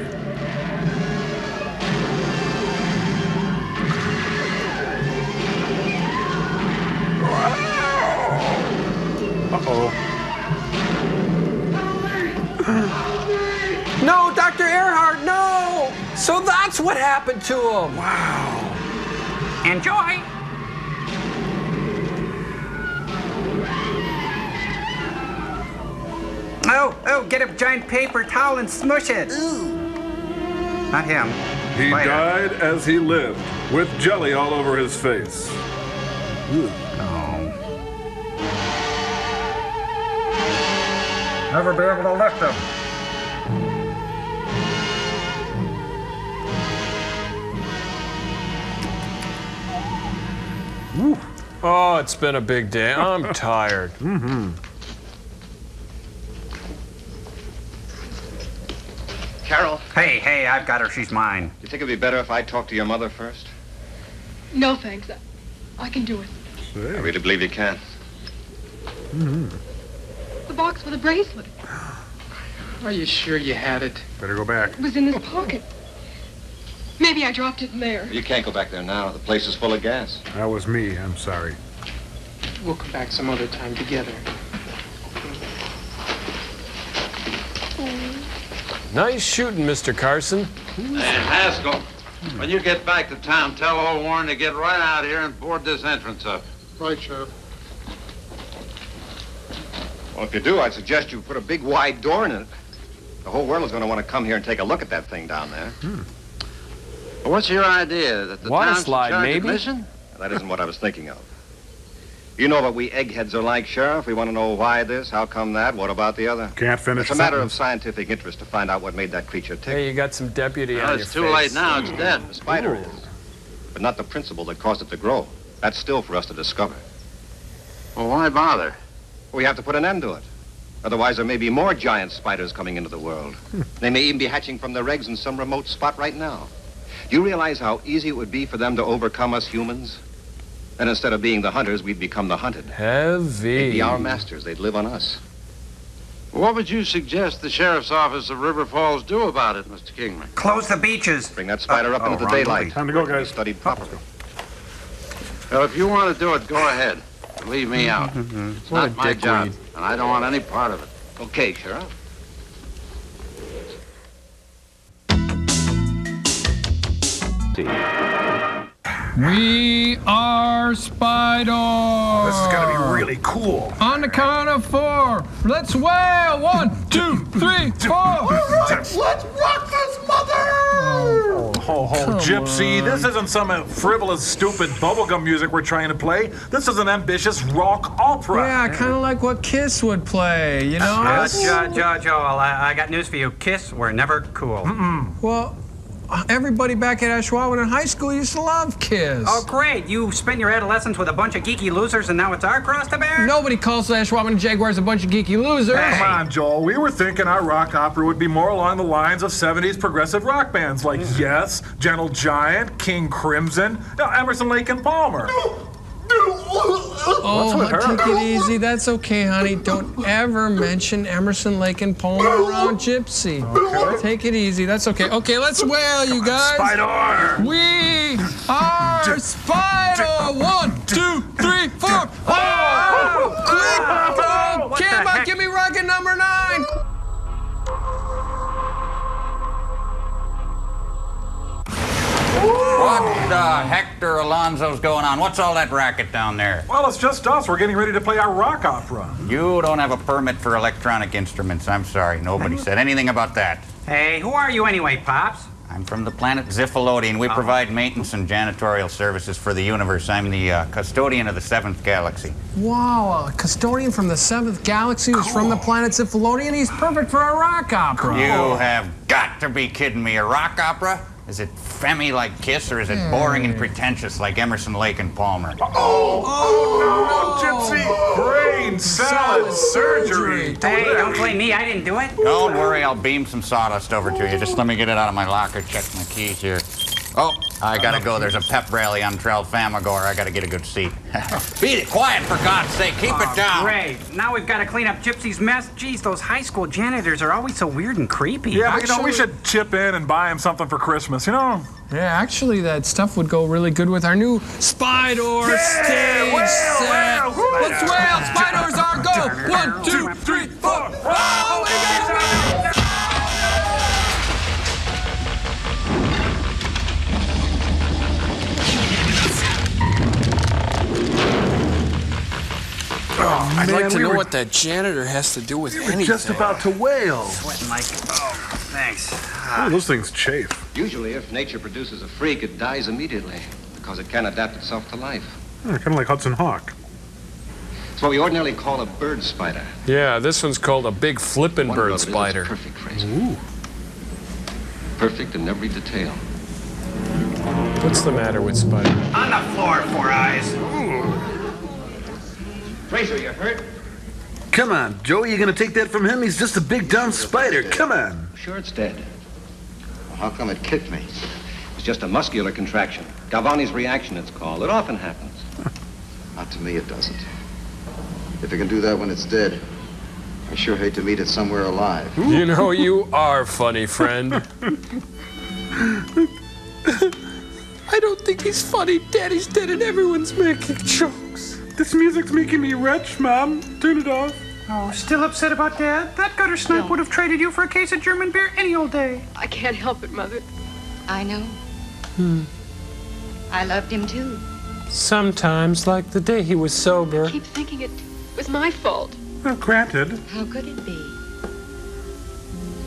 Uh-oh. No, Dr. Earhart, no! So that's what happened to him. Wow. Enjoy. Oh, get a giant paper towel and smush it. Ooh. Not him. He Spider. died as he lived, with jelly all over his face. Ooh. Oh. Never be able to lift him. Ooh. Oh, it's been a big day. I'm tired. Carol? Hey, I've got her. She's mine. Do you think it'd be better if I talked to your mother first? No, thanks. I can do it. I really believe you can. The box with the bracelet. Are you sure you had it? Better go back. It was in this pocket. Maybe I dropped it in there. You can't go back there now. The place is full of gas. That was me. I'm sorry. We'll come back some other time together. Nice shooting, Mr. Carson. Hey, Haskell, when you get back to town, tell old Warren to get right out here and board this entrance up. Right, Sheriff. Well, if you do, I'd suggest you put a big wide door in it. The whole world is going to want to come here and take a look at that thing down there. Well, what's your idea? That the Water town's slide, charge maybe? admission? That isn't what I was thinking of. You know what we eggheads are like, Sheriff. We want to know why this, how come that, what about the other. Can't finish It's a matter of sentence. scientific interest to find out what made that creature tick. Hey, you got some deputy Well, on your it's face. too late now. It's dead. The spider is. But not the principle that caused it to grow. That's still for us to discover. Well, why bother? We have to put an end to it. Otherwise, there may be more giant spiders coming into the world. They may even be hatching from their eggs in some remote spot right now. Do you realize how easy it would be for them to overcome us humans? And instead of being the hunters, we'd become the hunted. Heavy. They'd be our masters. They'd live on us. What would you suggest the sheriff's office of River Falls do about it, Mr. Kingman? Close the beaches. Bring that spider up into the wrong daylight. way. Time to go, guys. Studied properly. Well, if you want to do it, go ahead. Leave me out. It's What a not my job, dickweed. and I don't want any part of it. Okay, Sheriff. We are Spiders. This is gonna be really cool. On the count of 4, let's wail. 1, 2, 3, 4. All right, let's rock this mother! Ho, Gypsy, this isn't some frivolous, stupid bubblegum music we're trying to play. This is an ambitious rock opera. Yeah, kind of like what Kiss would play, you know? Joel, I got news for you. Kiss were never cool. Well, everybody back at Ashwaubenon High School used to love Kiss. Oh, great. You spent your adolescence with a bunch of geeky losers, and now it's our cross to bear? Nobody calls the Ashwaubenon Jaguars a bunch of geeky losers. Come on, Joel. We were thinking our rock opera would be more along the lines of 70s progressive rock bands like Yes, Gentle Giant, King Crimson, Emerson, Lake and Palmer. Oh, take it easy. That's okay, honey. Don't ever mention Emerson, Lake and Palmer around Gypsy. Okay. Take it easy. That's okay. Okay, let's wail, you guys. Spider! We are Spider! 1, 2, 3, 4. Oh! Kimba, give me rocket number 9. What the Hector Alonso's going on? What's all that racket down there? Well, it's just us. We're getting ready to play our rock opera. You don't have a permit for electronic instruments. I'm sorry. Nobody said anything about that. Hey, who are you anyway, Pops? I'm from the planet Ziffalodian. We provide maintenance and janitorial services for the universe. I'm the custodian of the 7th galaxy. Wow, a custodian from the 7th galaxy who's from the planet Ziffalodian. He's perfect for a rock opera. You have got to be kidding me. A rock opera? Is it femmy like Kiss, or is it boring and pretentious like Emerson, Lake and Palmer? Oh, no, Gypsy! Brain salad surgery! Hey, don't blame me. I didn't do it. Don't worry, I'll beam some sawdust over to you. Just let me get it out of my locker, check my keys here. Oh, I gotta go. There's a pep rally on Tralfamadore. I gotta get a good seat. Be quiet, for God's sake. Keep it down. Great. Now we've got to clean up Gypsy's mess. Geez, those high school janitors are always so weird and creepy. Yeah, but we should chip in and buy him something for Christmas, you know? Yeah, actually, that stuff would go really good with our new Spidor stage set. Let's wail. Spidors are go. 1, 2, 3, 4. Oh, we got it. I'd like to know what that janitor has to do with anything. Just about to wail. Sweating like, oh, thanks. Oh, those things chafe. Usually, if nature produces a freak, it dies immediately because it can't adapt itself to life. Kind of like Hudson Hawk. It's what we ordinarily call a bird spider. Yeah, this one's called a big flippin' Wonder bird of it is spider. its perfect, Fraser. Perfect in every detail. What's the matter with Spider? On the floor, Four Eyes. Fraser, you hurt? Come on, Joey, you gonna take that from him? He's just a big dumb spider. Come on. Sure it's dead. Well, how come it kicked me? It's just a muscular contraction. Galvani's reaction, it's called. It often happens. Not to me, it doesn't. If it can do that when it's dead, I sure hate to meet it somewhere alive. You know, you are funny, friend. I don't think he's funny. Daddy's dead and everyone's making jokes. This music's making me rich, Mom. Turn it off. Oh, still upset about Dad? That gutter snipe would have traded you for a case of German beer any old day. I can't help it, Mother. I know. I loved him too. Sometimes, like the day he was sober. I keep thinking it was my fault. Well, granted. How could it be?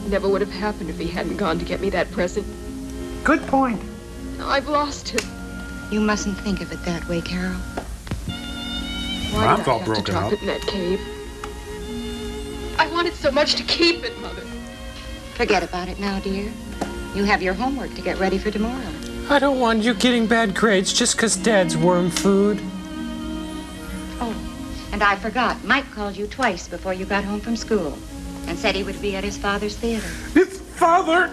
Never would have happened if he hadn't gone to get me that present. Good point. I've lost him. You mustn't think of it that way, Carol. Why Mom's did I all have broken to drop up. it in that cave? I wanted so much to keep it, Mother. Forget about it now, dear. You have your homework to get ready for tomorrow. I don't want you getting bad grades just 'cause Dad's worm food. Oh, And I forgot, Mike called you twice before you got home from school and said he would be at his father's theater. His father!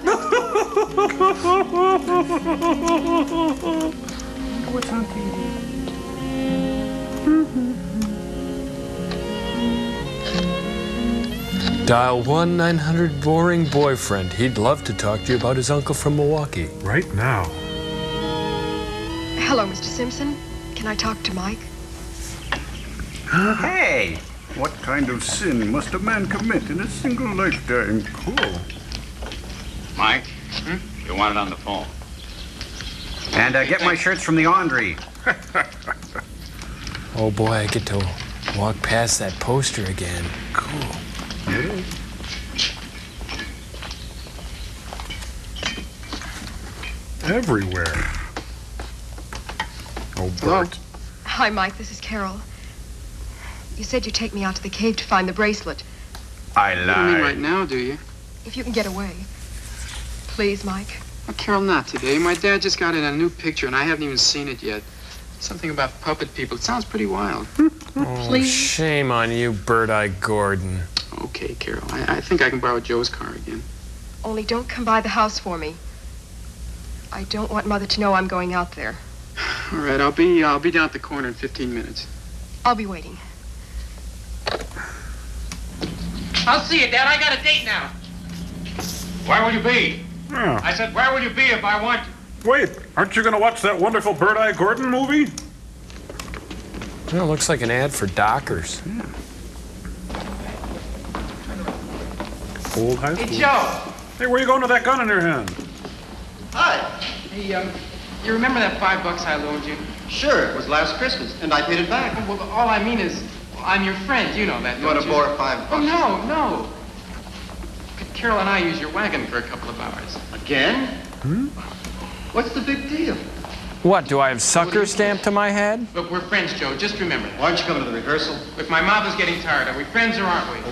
What's on TV? Dial 1-900-BORING-BOYFRIEND. He'd love to talk to you about his uncle from Milwaukee. Right now. Hello, Mr. Simpson. Can I talk to Mike? Hey! What kind of sin must a man commit in a single lifetime? Cool. Mike, you want it on the phone. And get my shirts from the laundry. Oh boy, I get to walk past that poster again. Cool. Yeah. Everywhere. Oh, Bert. Hi, Mike. This is Carol. You said you'd take me out to the cave to find the bracelet. I You don't mean right now, do you? If you can get away. Please, Mike. Oh, Carol, not today. My dad just got in a new picture, and I haven't even seen it yet. Something about puppet people. It sounds pretty wild. Oh, Please? shame on you, Bird-Eye Gordon. Okay, Carol. I think I can borrow Joe's car again. Only don't come by the house for me. I don't want Mother to know I'm going out there. All right, I'll be down at the corner in 15 minutes. I'll be waiting. I'll see you, Dad. I got a date now. Where will you be? Yeah. I said, where will you be if I want you? Wait, aren't you going to watch that wonderful Bird-Eye Gordon movie? Well, it looks like an ad for Dockers. Yeah. Old high school. Hey, Joe. Hey, where you going with that gun in your hand? Hi. Hey, you remember that $5 I loaned you? Sure, it was last Christmas, and I paid it back. Well, all I mean is, I'm your friend. You know that, You want don't to borrow $5? Oh, no. Could Carol and I use your wagon for a couple of hours? Again? What's the big deal? What, do I have sucker stamped to my head? Look, we're friends, Joe. Just remember that. Why aren't you coming to the rehearsal? Look, my mouth is getting tired. Are we friends or aren't we?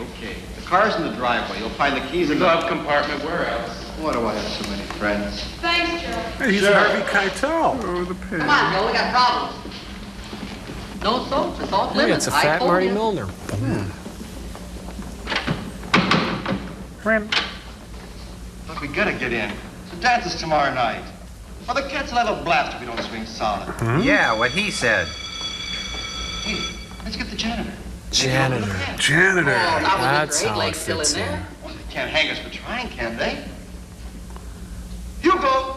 Okay. The car's in the driveway. You'll find the keys The in glove compartment. Where else? Why do I have so many friends? Thanks, Joe. Hey, he's Harvey Keitel. Oh, the pig. Come on, Joe. We got problems. No soap. It's all Hey, lemon. it's a I fat told Marty you. Milner. Look, we gotta get in. The dance is tomorrow night. Well, the cats will have a blast if we don't swing solid. Yeah, what he said. Hey, let's get the janitor. Janitor. Janitor. That's how it fits in. Well, they can't hang us for trying, can they? Hugo!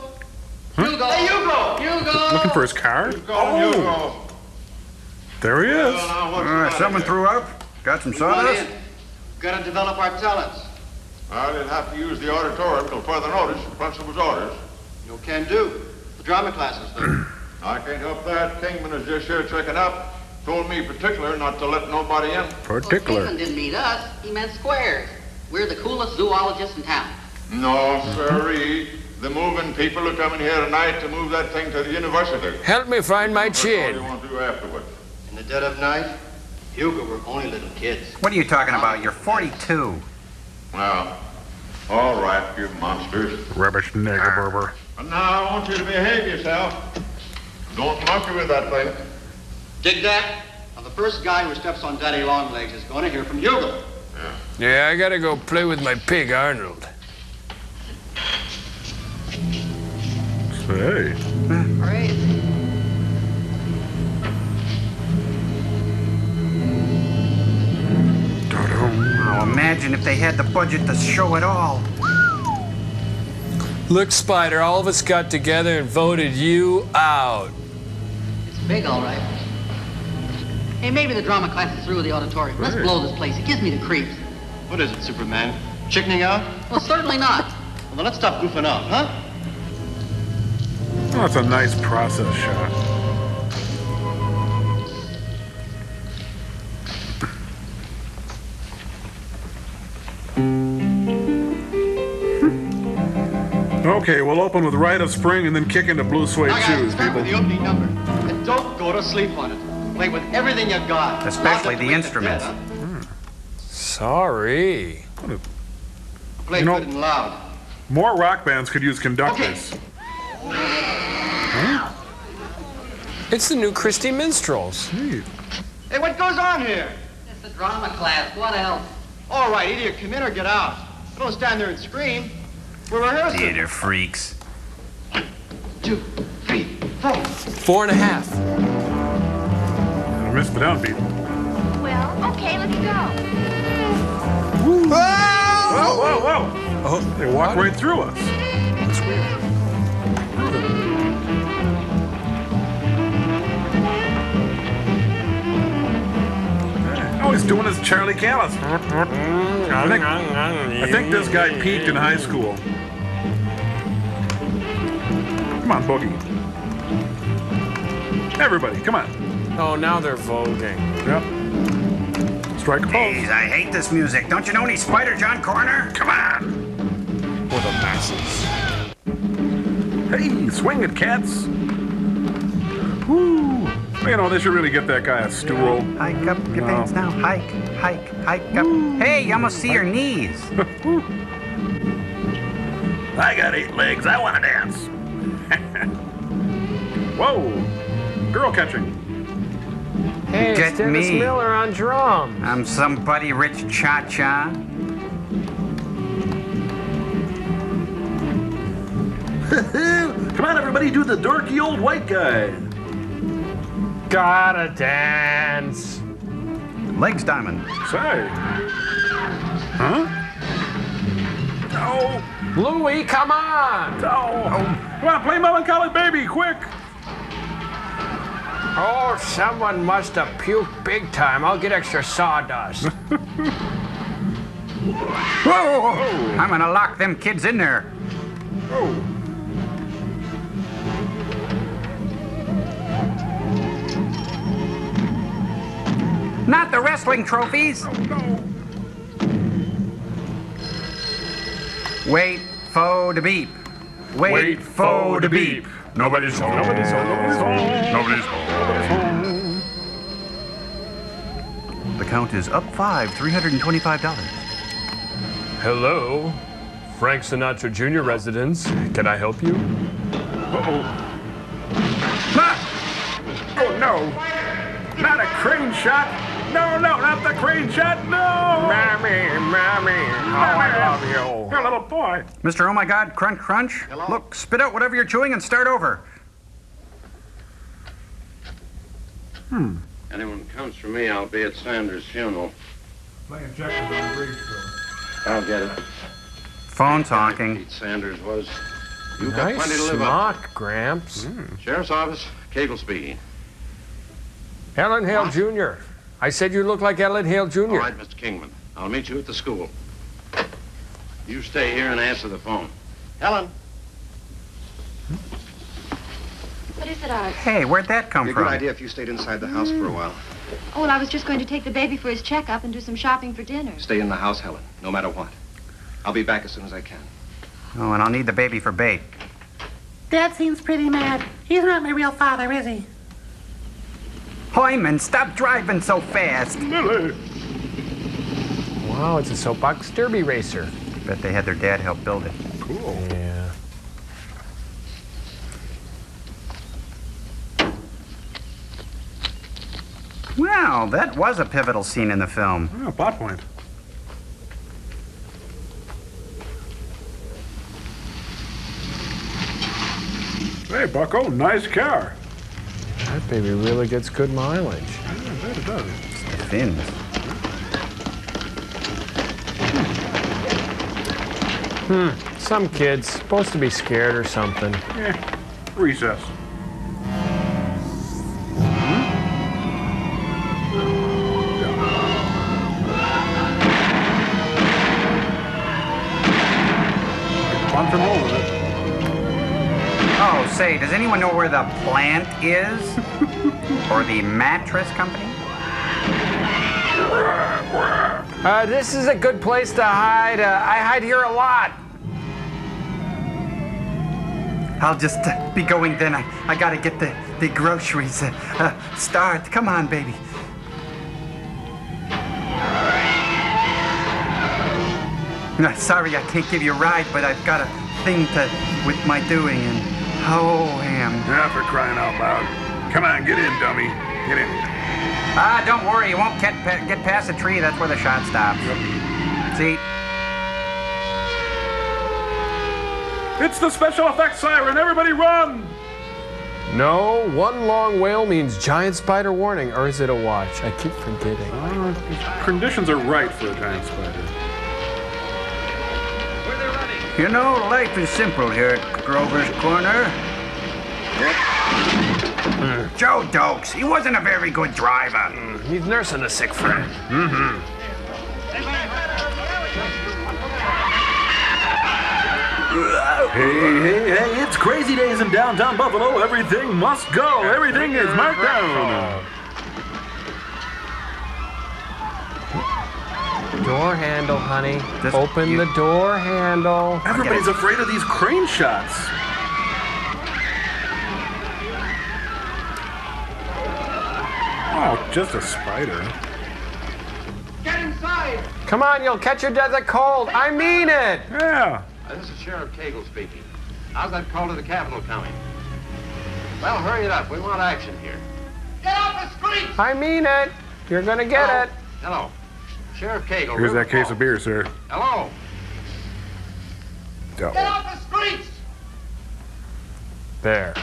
Hugo. Hey, Hugo! Hugo. Looking for his car? Oh! There he is. Someone threw up? Got some sawdust? Gotta develop our talents. I didn't have to use the auditorium till further notice. The principal's orders. No can do. The drama classes, though. I can't help that. Kingman is just here checking up. Told me particular not to let nobody in. Particular. Well, Kingman didn't mean us. He meant squares. We're the coolest zoologists in town. No, sirree. The moving people are coming here tonight to move that thing to the university. Help me find my That's all you chin. want to do afterwards. In the dead of night, Hugo, we're only little kids. What are you talking about? You're 42. Well, all right, you monsters. Rubbish nigger burber. And now I want you to behave yourself. Don't monkey with that thing. Dig that? Now, the first guy who steps on Daddy Longlegs is going to hear from Hugo. Yeah, I gotta go play with my pig, Arnold. Hey. Crazy. Oh, imagine if they had the budget to show it all. Look, Spider, all of us got together and voted you out. It's big, all right. Hey, maybe the drama class is through with the auditorium. Let's blow this place. It gives me the creeps. What is it, Superman? Chickening out? Well, certainly not. Well, then let's stop goofing out, huh? Oh, that's a nice process shot. Okay, we'll open with Rite of Spring and then kick into blue suede Now, guys, shoes, start people. with the opening number. And don't go to sleep on it. Play with everything you got. Especially the instruments. Sorry. Play You know- good and loud. More rock bands could use conductors. It's the new Christie Minstrels. Hey. Hey, what goes on here? It's the drama class. What else? All right, either you come in or get out. Don't stand there and scream. We're rehearsing. Theater freaks. 1, 2, 3, 4. 4.5. I missed the downbeat. Well, okay, let's go. Whoa, whoa, whoa! Oh, they walk right through us. That's weird. Oh, he's doing his Charlie Callis. I think this guy peaked in high school. Come on, Boogie. Everybody, come on. Oh, now they're voguing. Yep. Strike a pose. Jeez, I hate this music. Don't you know any Spider John Corner? Come on. For the masses. Hey, swing it, cats. Woo. You know, they should really get that guy a stool. Hike up your pants now. Hike, hike, hike up. Hey, you almost see your knees. I got 8 legs. I want to dance. Whoa. Girl catching. Hey, Get it's Dennis me. Miller on drums. I'm somebody rich cha-cha. Come on, everybody, do the dorky old white guy. Gotta dance. Legs diamond. Say. Huh? Oh. Louie, come on. Oh. Come on, play Melancholy Baby, quick. Oh, someone must have puked big time. I'll get extra sawdust. Whoa! I'm gonna lock them kids in there. Oh. Not the wrestling trophies. Oh, no. Wait fo to beep. Wait fo to beep. Nobody's home. Nobody's home. Nobody's home. Nobody's home. Nobody's home. The count is up 5, $325. Hello, Frank Sinatra Jr. residence. Can I help you? Uh-oh. Ah! Oh, no. Not a crane shot. No, not the crane shot. No. Mammy, how I love you. You're a little boy. Mr. Oh my God, crunch, crunch. Hello? Look, spit out whatever you're chewing and start over. Anyone comes for me, I'll be at Sanders' funeral. Playing checkers on the bridge, I'll get it. Phone talking. Pete Sanders was. You've got Nice plenty to live up. smock, Gramps. Sheriff's office, cable speed. Ellen Hale Jr. I said you look like Ellen Hale Jr. All right, Mr. Kingman. I'll meet you at the school. You stay here and answer the phone. Helen. What is it, Art? Hey, where'd that come It'd be a from? good idea if you stayed inside the house for a while. Oh, well, I was just going to take the baby for his checkup and do some shopping for dinner. Stay in the house, Helen, no matter what. I'll be back as soon as I can. Oh, and I'll need the baby for bait. Dad seems pretty mad. He's not my real father, is he? Hyman, stop driving so fast. Lily. Wow, it's a soapbox derby racer. Bet they had their dad help build it. Cool. Yeah. Well, that was a pivotal scene in the film. Oh, plot point. Hey, Bucko, nice car. That baby really gets good mileage. Yeah, I bet it does. The fins. Some kid's supposed to be scared or something. Recess. Punch and roll with it. Oh, say, does anyone know where the plant is? Or the mattress company? This is a good place to hide. I hide here a lot. I'll just be going then. I gotta get the groceries. Start. Come on, baby. Sorry, I can't give you a ride, but I've got a thing with my doing, and oh, ham. Yeah, for crying out loud. Come on, get in, dummy. Get in. Don't worry, you won't get past the tree. That's where the shot stops. See? It's the special effects siren. Everybody run! No, one long wail means giant spider warning, or is it a watch? I keep forgetting. Conditions are right for a giant spider. You know, life is simple here at Grover's Corner. Joe Dokes, he wasn't a very good driver. He's nursing a sick friend. Hey, it's crazy days in downtown Buffalo. Everything must go. Everything is marked down. Door handle, honey. Open the door handle. Everybody's afraid of these crane shots. Oh, just a spider. Get inside! Come on, you'll catch your death of cold. I mean it. Yeah. This is Sheriff Cagle speaking. How's that call to the Capitol coming? Well, hurry it up. We want action here. Get off the street! I mean it. You're gonna get it. Hello. Sheriff Cagle. Here's that case of beer, sir. Hello. Get off the streets! There.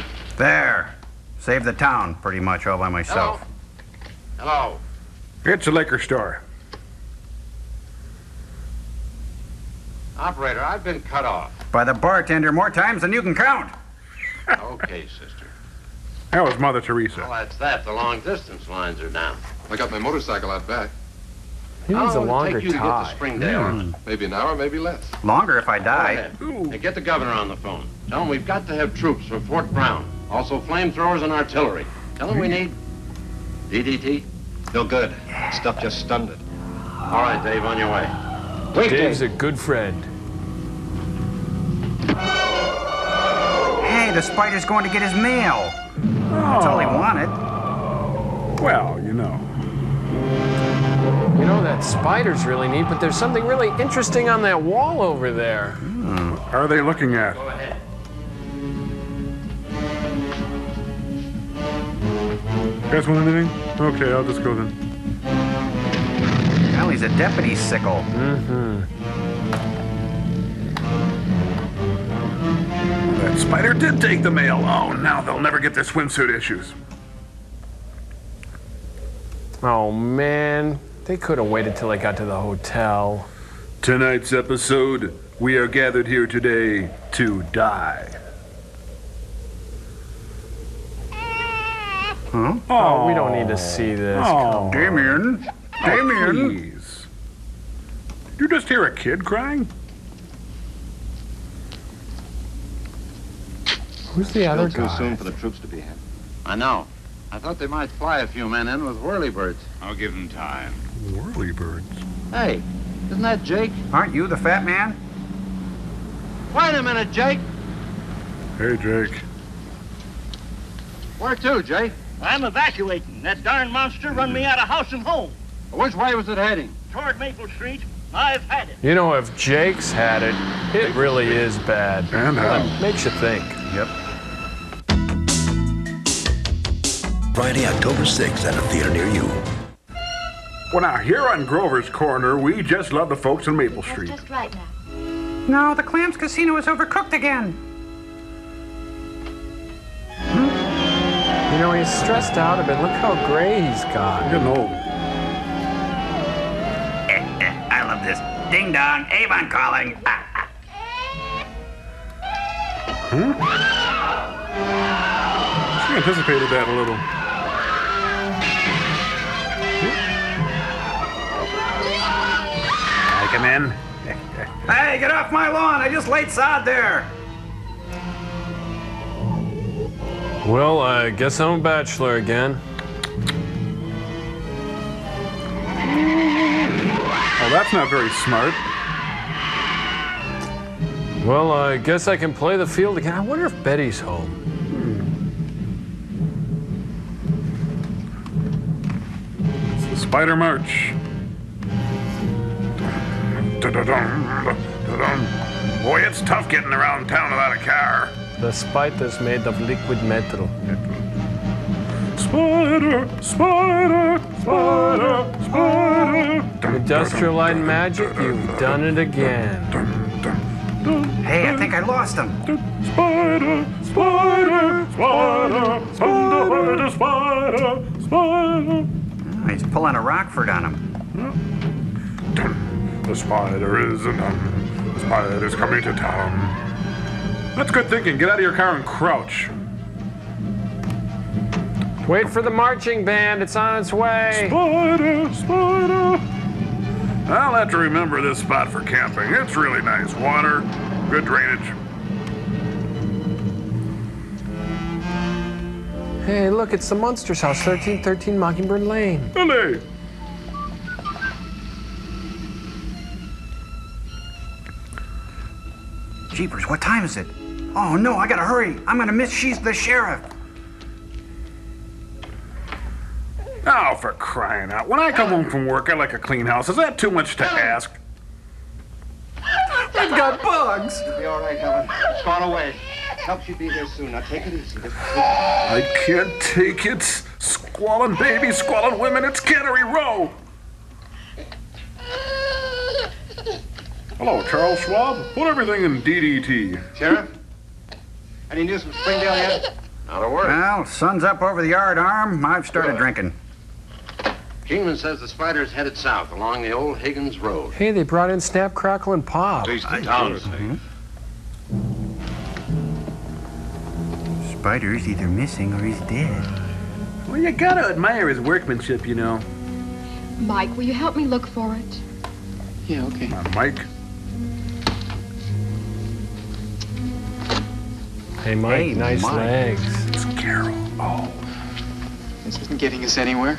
Saved the town pretty much all by myself. Hello. It's a liquor store. Operator, I've been cut off. By the bartender more times than you can count. Okay, sister. That was Mother Teresa. Well, that's that. The long distance lines are down. I got my motorcycle out back. He needs a How long longer will it take you to get tie. to Springdale? Maybe an hour, maybe less. Longer if I Go die. ahead. Hey, get the governor on the phone. Tell him we've got to have troops from Fort Brown. Also flamethrowers and artillery. Tell him we need DDT. No good. Stuff just stunned it. All right, Dave, on your way. Wait, Dave's a good friend. Hey, the spider's going to get his mail. That's all he wanted. Well, you know. You know, that spider's really neat, but there's something really interesting on that wall over there. Are they looking at? Go ahead. You guys want anything? Okay, I'll just go then. Well, he's a deputy sickle. That spider did take the mail. Oh, now they'll never get their swimsuit issues. Oh, man. They could have waited till I got to the hotel. Tonight's episode, we are gathered here today to die. Huh? Oh, we don't need to see this. Oh, Damien. Please. Did you just hear a kid crying? Who's the other Still too guy? soon for the troops to be in. I know. I thought they might fly a few men in with whirlybirds. I'll give them time. Whirlybirds. Hey, isn't that Jake? Aren't you the fat man? Wait a minute, Jake. Hey, Jake. Where to, Jake? I'm evacuating. That darn monster run me out of house and home. Which way was it heading? Toward Maple Street. I've had it. You know, if Jake's had it, it really is bad. And how? Makes you think. Yep. Friday, October 6th at a theater near you. Well, now, here on Grover's Corner, we just love the folks in Maple Street. Just right now. No, the Clams Casino is overcooked again. You know, he's stressed out a bit. Look how gray he's got. Getting old. I love this. Ding dong, Avon calling. She anticipated that a little. I come in. Hey, get off my lawn. I just laid sod there. Well, I guess I'm a bachelor again. Oh, that's not very smart. Well, I guess I can play the field again. I wonder if Betty's home. It's the Spider March. Boy, it's tough getting around town without a car. The spite is made of liquid metal. Spider, spider, spider, spider. Industrial Light and Magic, you've done it again. Hey, I think I lost him. Spider, spider, spider, spider, spider, spider. Oh, he's pulling a Rockford on him. The spider is in town. The spider's coming to town. That's good thinking. Get out of your car and crouch. Wait for the marching band. It's on its way. Spider, spider. I'll have to remember this spot for camping. It's really nice. Water, good drainage. Hey, look, it's the Munsters' house, 1313 Mockingbird Lane. Hello. Jeepers, what time is it? Oh no, I gotta hurry. I'm gonna miss She's the Sheriff. Oh, for crying out. When I come home from work, I like a clean house. Is that too much to ask? I've got bugs. You'll be all right, Helen. It's gone away. Help should be here soon. Now take it easy. I can't take it. Squalling babies, squalling women. It's Cannery Row. Hello, Charles Schwab. Put everything in DDT. Sheriff? Any news from Springdale yet? Not a word. Well, sun's up over the yard arm. I've started drinking. Kingman says the spider's headed south along the old Higgins Road. Hey, they brought in Snap, Crackle, and Pop. Spider's either missing or he's dead. Well, you gotta admire his workmanship, you know. Mike, will you help me look for it? Yeah, okay. Come on, Mike. Hey, Mike, Hey, nice Mike. legs. It's Carol. Oh. This isn't getting us anywhere.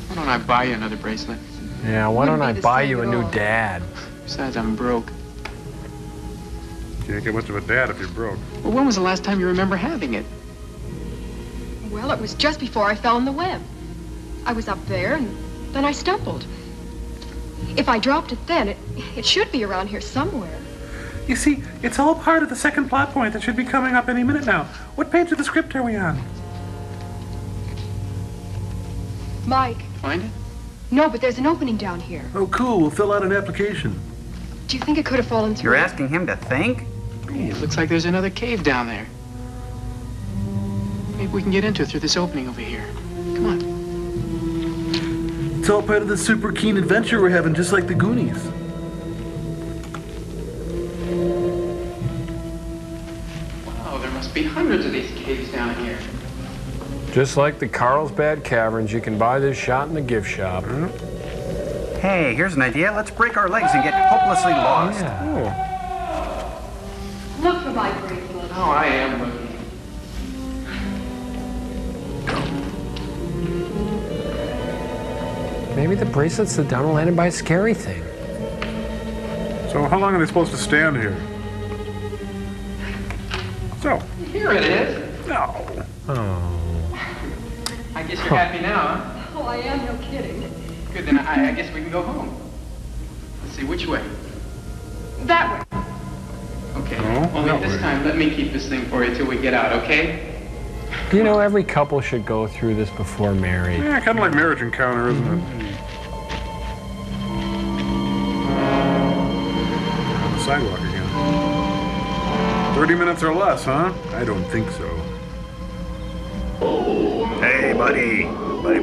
Why don't I buy you another bracelet? Yeah, why don't I Wouldn't be the buy same you a at new all. dad? Besides, I'm broke. Can't get much of a dad if you're broke. Well, when was the last time you remember having it? Well, it was just before I fell in the web. I was up there, and then I stumbled. If I dropped it then, it should be around here somewhere. You see, it's all part of the second plot point that should be coming up any minute now. What page of the script are we on? Mike. Find it? No, but there's an opening down here. Oh, cool. We'll fill out an application. Do you think it could have fallen through? You're asking him to think? Hey, it looks like there's another cave down there. Maybe we can get into it through this opening over here. Come on. It's all part of the super keen adventure we're having, just like the Goonies. Wow, there must be hundreds of these caves down here. Just like the Carlsbad Caverns, you can buy this shot in the gift shop. Hey, here's an idea. Let's break our legs and get hopelessly lost. Look for my bracelet. Oh, I am looking. Maybe the bracelet's the down landed by a scary thing. So how long are they supposed to stand here? So. Here it is. No. Oh. I guess you're happy now, huh? Oh, I am, no kidding. Good, then I guess we can go home. Let's see, which way? That way. Okay. No, Only that this way. time, let me keep this thing for you till we get out, okay? You know, every couple should go through this before married. Yeah, kind of like Marriage Encounter, isn't it? On the sidewalk again. 30 minutes or less, huh? I don't think so. Hey, buddy. Buddy.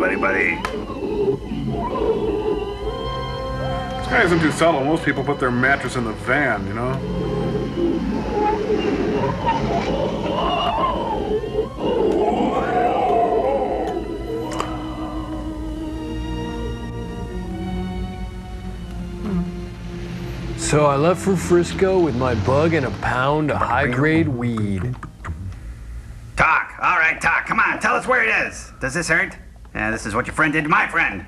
This guy isn't too subtle. Most people put their mattress in the van, you know? So I left for Frisco with my bug and a pound of high-grade weed. Talk. All right, talk. Come on, tell us where it is. Does this hurt? Yeah, this is what your friend did to my friend.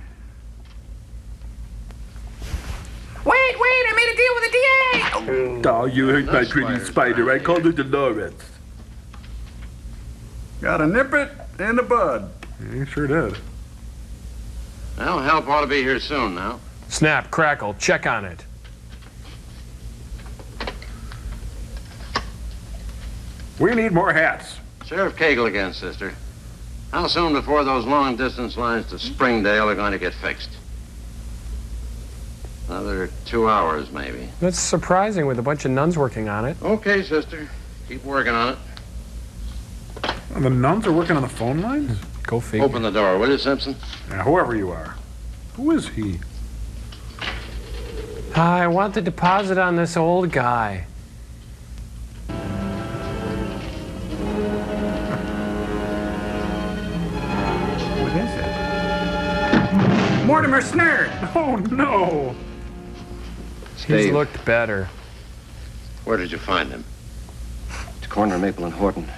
Wait, I made a deal with the DA! Oh, you hurt my pretty spider. I called her Dolores. Gotta nip it in the bud. Yeah, you sure did. Well, help ought to be here soon now. Snap, Crackle, check on it. We need more hats. Sheriff Cagle again, sister. How soon before those long-distance lines to Springdale are going to get fixed? Another 2 hours, maybe. That's surprising with a bunch of nuns working on it. Okay, sister. Keep working on it. And the nuns are working on the phone lines? Go figure. Open the door, will you, Simpson? Yeah, whoever you are. Who is he? I want the deposit on this old guy. What is it? Mortimer Snerd! Oh, no! He's looked better. Where did you find him? To corner Maple and Horton.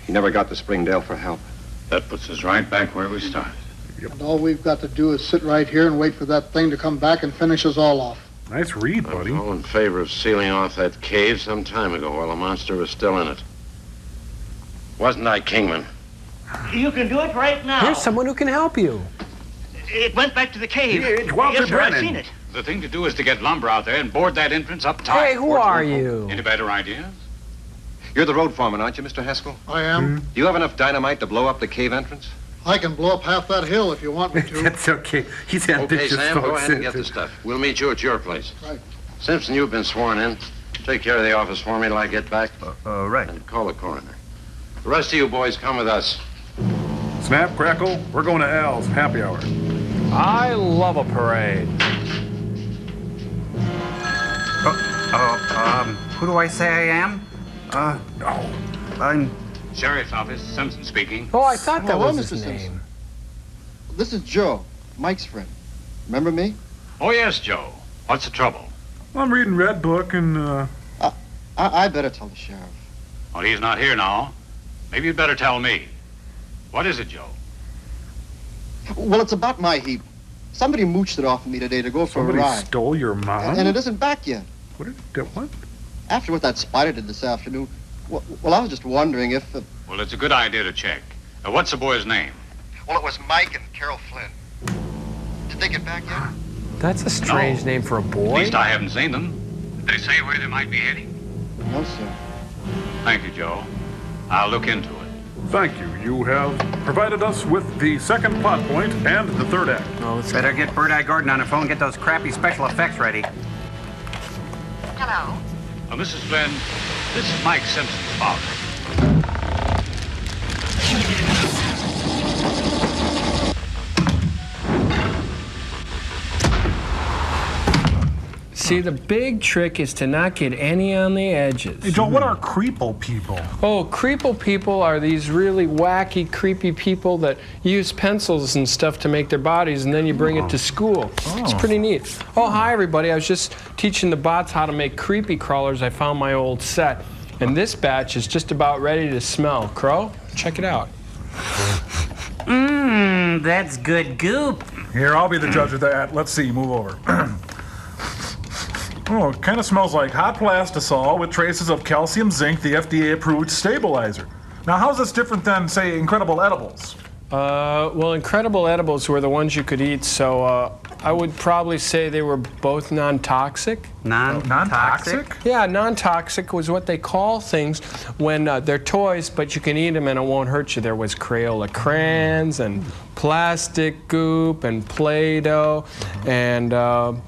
He never got to Springdale for help. That puts us right back where we started. And all we've got to do is sit right here and wait for that thing to come back and finish us all off. Nice read, buddy. I'm all in favor of sealing off that cave some time ago while the monster was still in it. Wasn't I, Kingman? You can do it right now. Here's someone who can help you. It went back to the cave. It's Walter Yes, sir, I've Brennan. seen it. The thing to do is to get lumber out there and board that entrance up tight. Hey, who are you? Any better ideas? You're the road foreman, aren't you, Mr. Haskell? I am. Do you have enough dynamite to blow up the cave entrance? I can blow up half that hill if you want me to. That's okay. He's Okay, ambitious, Sam, go folks. ahead and get the stuff. We'll meet you at your place. Right. Simpson, you've been sworn in. Take care of the office for me till I get back. Right. And call the coroner. The rest of you boys come with us. Snap, crackle, we're going to Al's happy hour. I love a parade. Who do I say I am? No. I'm... Sheriff's office, Simpson speaking. Oh, I thought that Hello, was Mr. his Simpson. name. This is Joe, Mike's friend. Remember me? Oh, yes, Joe. What's the trouble? I'm reading Red Book and, I better tell the sheriff. Well, he's not here now. Maybe you'd better tell me. What is it, Joe? Well, it's about my heap. Somebody mooched it off of me today to go for somebody a ride. stole your mom? And it isn't back yet. What? After what that spider did this afternoon, well, I was just wondering if... Well, it's a good idea to check. What's the boy's name? Well, it was Mike and Carol Flynn. Did they get back yet? That's a strange name for a boy. At least I haven't seen them. Did they say where they might be heading? No, sir. Thank you, Joe. I'll look into it. Thank you. You have provided us with the second plot point and the third act. Oh, let's better get Bird-Eye Gordon on the phone and get those crappy special effects ready. Hello? Mrs. Flynn, this is Mike Simpson's father. See, the big trick is to not get any on the edges. Hey, Joe, what are creeple people? Oh, creeple people are these really wacky, creepy people that use pencils and stuff to make their bodies, and then you bring it to school. It's pretty neat. Oh, hi, everybody. I was just teaching the bots how to make creepy crawlers. I found my old set, and this batch is just about ready to smell. Crow, check it out. Mmm, that's good goop. Here, I'll be the judge of that. Let's see, move over. Oh, it kind of smells like hot plastisol with traces of calcium zinc, the FDA-approved stabilizer. Now, how's this different than, say, Incredible Edibles? Well, Incredible Edibles were the ones you could eat, so I would probably say they were both non-toxic. Non-toxic? Yeah, non-toxic was what they call things when they're toys, but you can eat them and it won't hurt you. There was Crayola crayons and plastic goop and Play-Doh and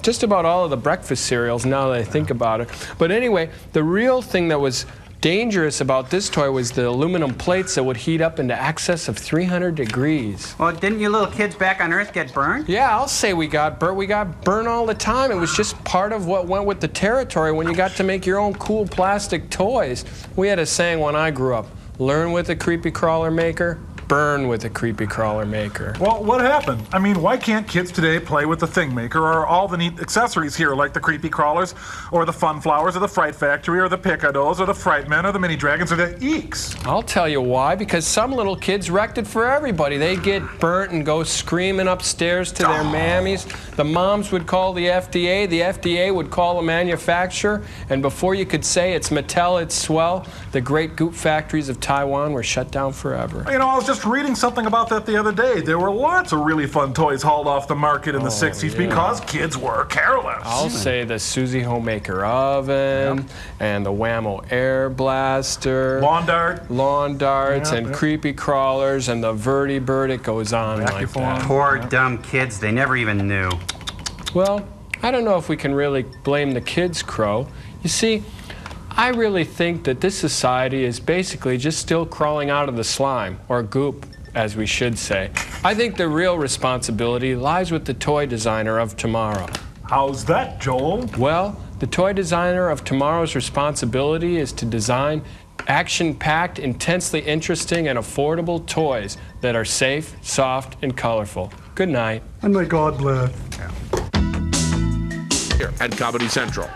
just about all of the breakfast cereals now that I think about it. But anyway, the real thing that was dangerous about this toy was the aluminum plates that would heat up into excess of 300 degrees. Well, didn't you little kids back on Earth get burned? Yeah, I'll say we got burnt. We got burnt all the time. It was just part of what went with the territory when you got to make your own cool plastic toys. We had a saying when I grew up, learn with a creepy crawler maker, burn with a creepy crawler maker. Well, what happened? I mean, why can't kids today play with the Thing Maker or all the neat accessories here, like the creepy crawlers, or the Fun Flowers, or the Fright Factory, or the Picados, or the Fright Men, or the Mini Dragons, or the Eeks? I'll tell you why. Because some little kids wrecked it for everybody. They'd get burnt and go screaming upstairs to their mammies. The moms would call the FDA. The FDA would call the manufacturer. And before you could say it's Mattel, it's swell, the great goop factories of Taiwan were shut down forever. You know, I was just just reading something about that the other day. There were lots of really fun toys hauled off the market in the 60s because kids were careless. I'll say the Susie Homemaker oven and the Whammo air blaster. Lawn darts and creepy crawlers and the Verdi Bird. It goes on like that. Poor dumb kids. They never even knew. Well, I don't know if we can really blame the kids, Crow. You see, I really think that this society is basically just still crawling out of the slime, or goop, as we should say. I think the real responsibility lies with the toy designer of tomorrow. How's that, Joel? Well, the toy designer of tomorrow's responsibility is to design action-packed, intensely interesting, and affordable toys that are safe, soft, and colorful. Good night. And may God bless. Here at Comedy Central.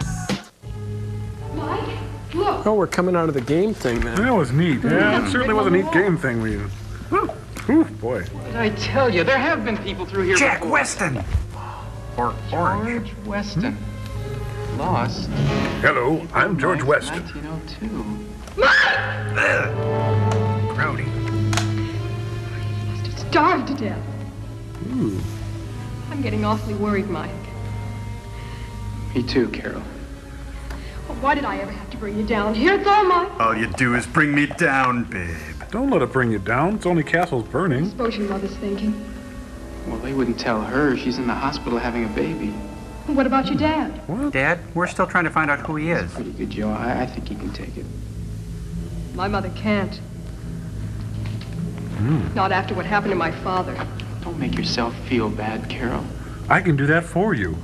Mike, look. Oh, we're coming out of the game thing then. That was neat. Yeah, it certainly was a neat game thing we used. Ooh, boy. What did I tell you? There have been people through here Jack before. Weston. Or Orange. George Weston. Lost. Hello, I'm George Weston. 1902. Grody. He's starved to death. Ooh. I'm getting awfully worried, Mike. Me too, Carol. Well, why did I ever have to bring you down here? It's all Mike. All you do is bring me down, babe. Don't let it bring you down. It's only castles burning. I suppose your mother's thinking. Well, they wouldn't tell her. She's in the hospital having a baby. What about your dad? What? Dad, we're still trying to find out who he is. Pretty good, Joe. I think he can take it. My mother can't. Not after what happened to my father. Don't make yourself feel bad, Carol. I can do that for you.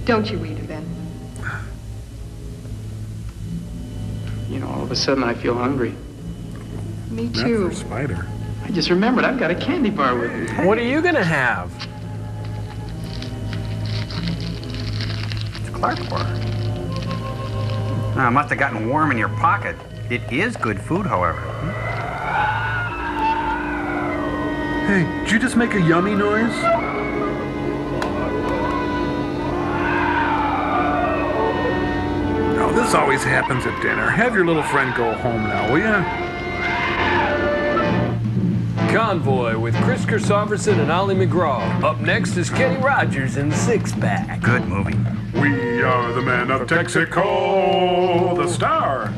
Don't you eat her then? You know, all of a sudden I feel hungry. Me Not too. for Spider. I just remembered I've got a candy bar with me. What are you gonna have? It's Clark bar. It must have gotten warm in your pocket. It is good food, however. Hey, did you just make a yummy noise? Oh, this always happens at dinner. Have your little friend go home now, will ya? Convoy with Chris Christopherson and Ollie McGraw. Up next is Kenny Rogers in Six Pack. Good movie. We are the men of Texaco, the star.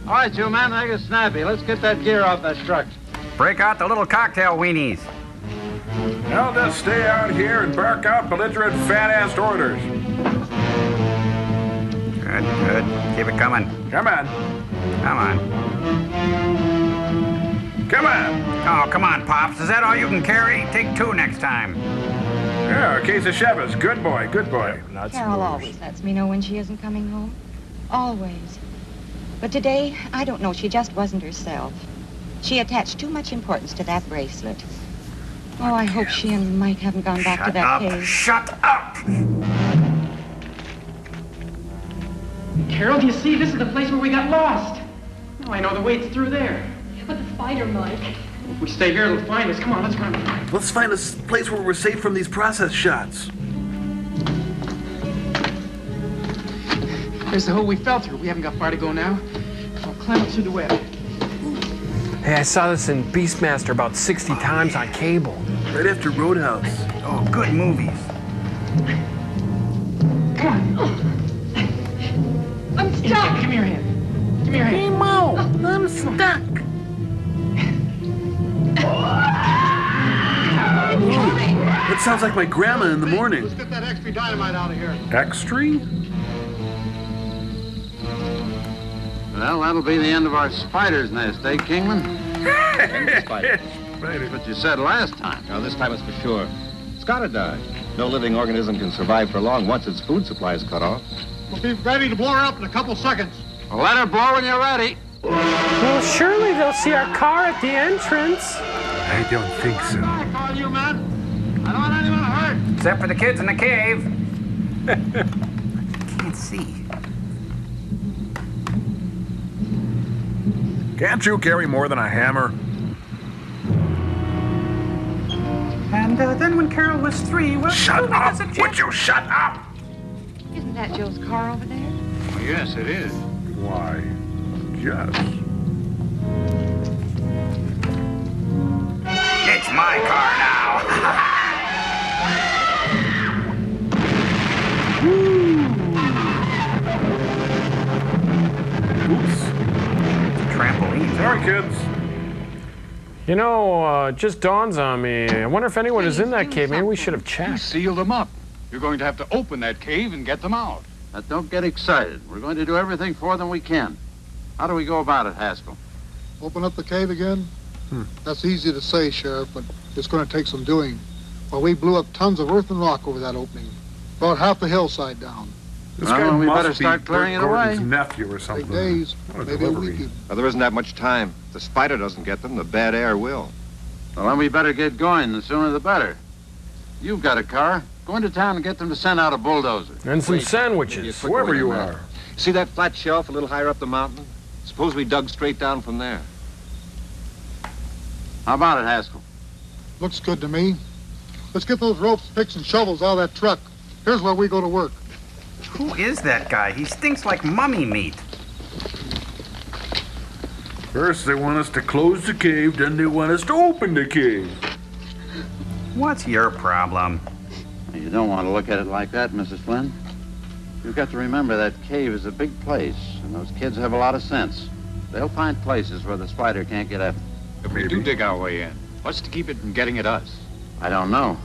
All right, you man, make it snappy. Let's get that gear off that truck. Break out the little cocktail weenies. I'll just stay out here and bark out belligerent fat-ass orders. Good. Keep it coming. Come on. Come on. Come on. Oh, come on, Pops. Is that all you can carry? Take two next time. Yeah, a case of Chevas. Good boy, good boy. Carol always lets me know when she isn't coming home. Always. But today, I don't know, she just wasn't herself. She attached too much importance to that bracelet. Oh, I hope she and Mike haven't gone back to that cave. Shut up! Carol, do you see? This is the place where we got lost. Oh, I know the way. It's through there. But the spider, Mike. If we stay here, it'll find us. Come on, let's run. Let's find a place where we're safe from these process shots. There's the hole we fell through. We haven't got far to go now. I'll climb up through the web. Hey, I saw this in Beastmaster about 60 times on cable. Right after Roadhouse. Oh, good movies. Come on. I'm stuck. Give me your hand. Give me your hand. Mo, I'm stuck. That sounds like my grandma in the morning. Let's get that extra dynamite out of here. Extra? Well, that'll be the end of our spider's nest, eh, Kingman? Spider. That's what you said last time. Now, this time it's for sure. It's gotta die. No living organism can survive for long once its food supply is cut off. We'll be ready to blow her up in a couple seconds. Well, let her blow when you're ready. Well, surely they'll see our car at the entrance. I don't think so. I call you, man. I don't want anyone hurt. Except for the kids in the cave. Can't see. Can't you carry more than a hammer? And then when Carol was 3, well, Shut up! Would you shut up? Isn't that Joe's car over there? Well, yes, it is. Why, yes. It's my car now. Oops. Trampoline. Sorry, kids. You know, it just dawns on me. I wonder if anyone is in that cave. Maybe we should have You checked. sealed them up. You're going to have to open that cave and get them out. Now, don't get excited. We're going to do everything for them we can. How do we go about it, Haskell? Open up the cave again? That's easy to say, Sheriff, but it's going to take some doing. Well, we blew up tons of earth and rock over that opening. Brought half the hillside down. This guy we must better be start clearing Bert it away. Gordon's nephew or something. Take days, What a maybe a delivery. week even. Now, there isn't that much time. If the spider doesn't get them, the bad air will. Well, then we better get going. The sooner the better. You've got a car. Go into town and get them to send out a bulldozer. And some sandwiches. Whoever you are. See that flat shelf a little higher up the mountain? Suppose we dug straight down from there. How about it, Haskell? Looks good to me. Let's get those ropes, picks, and shovels out of that truck. Here's where we go to work. Who is that guy? He stinks like mummy meat. First they want us to close the cave, then they want us to open the cave. What's your problem? You don't want to look at it like that, Mrs. Flynn. You've got to remember that cave is a big place, and those kids have a lot of sense. They'll find places where the spider can't get at them. If we do dig our way in, what's to keep it from getting at us? I don't know.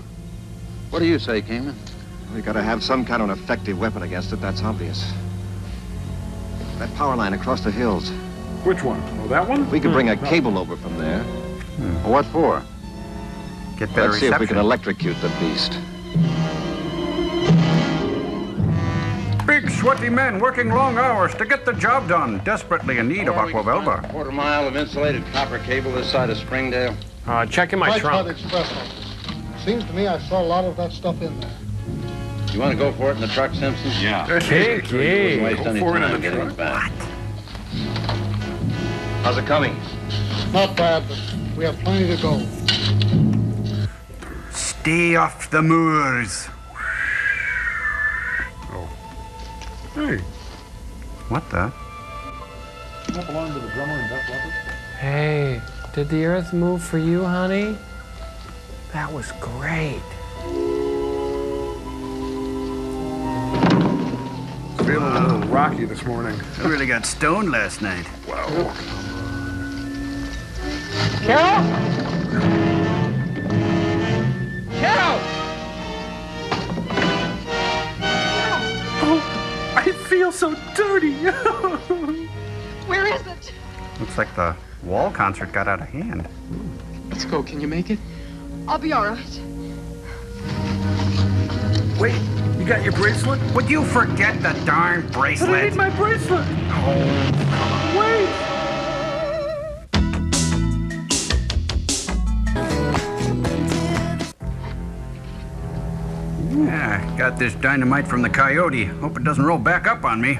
What do you say, Kingman? We gotta have some kind of an effective weapon against it, that's obvious. That power line across the hills. Which one? Oh, that one? We could bring a cable over from there. What for? Get better Let's see if we reception. can electrocute the beast. Big sweaty men working long hours to get the job done. Desperately in need of aquavelva. Quarter mile of insulated copper cable this side of Springdale. Checking my White trunk. Cloud Express office. Seems to me I saw a lot of that stuff in there. You want to go for it in the truck, Simpson? Yeah. Kinky. Waste Go any for it in time the getting truck. it back. How's it coming? Not bad, but we have plenty to go. Stay off the moors. Hey. What the? That belong to the drummer in Def Leppard? Hey, did the earth move for you, honey? That was great. Feeling a little rocky this morning. I really got stoned last night. Wow. Carol? Carol! I feel so dirty. Where is it? Looks like the wall concert got out of hand. Let's go. Can you make it? I'll be all right. Wait, you got your bracelet? Would you forget the darn I bracelet? need my bracelet. Oh, Wait. yeah, got this dynamite from the coyote. Hope it doesn't roll back up on me.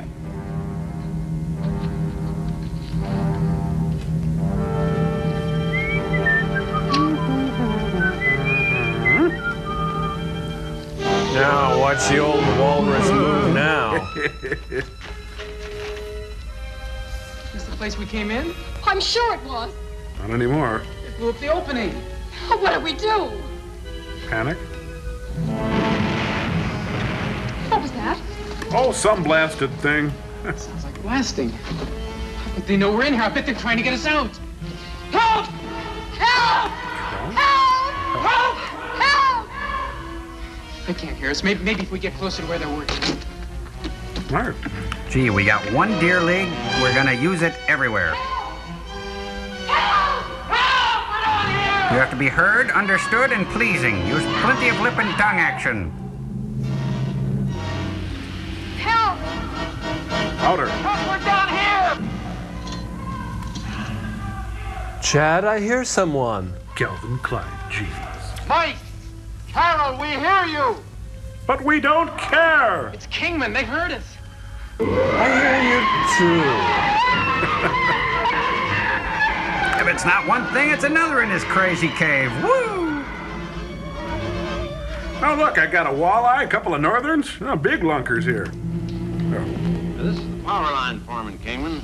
Now, what's the old walrus move now? Is the place we came in? I'm sure it was. Not anymore. It blew up the opening. What do we do? Panic? What was that? Oh, some blasted thing. Sounds like blasting. I bet they know we're in here. I bet they're trying to get us out. Help! Help! Help! Help! Help! They can't hear us. Maybe if we get closer to where they're working. Smart. Gee, we got one deer league. We're gonna use it everywhere. You have to be heard, understood, and pleasing. Use plenty of lip and tongue action. Help! Louder. We're down here! Chad, I hear someone. Calvin Klein, jeez. Mike! Carol, we hear you! But we don't care. It's Kingman. They heard us. I hear you too. If it's not one thing, it's another in this crazy cave. Woo! Oh, look, I got a walleye, a couple of northerns. Oh, big lunkers here. This is the power line foreman, Kingman.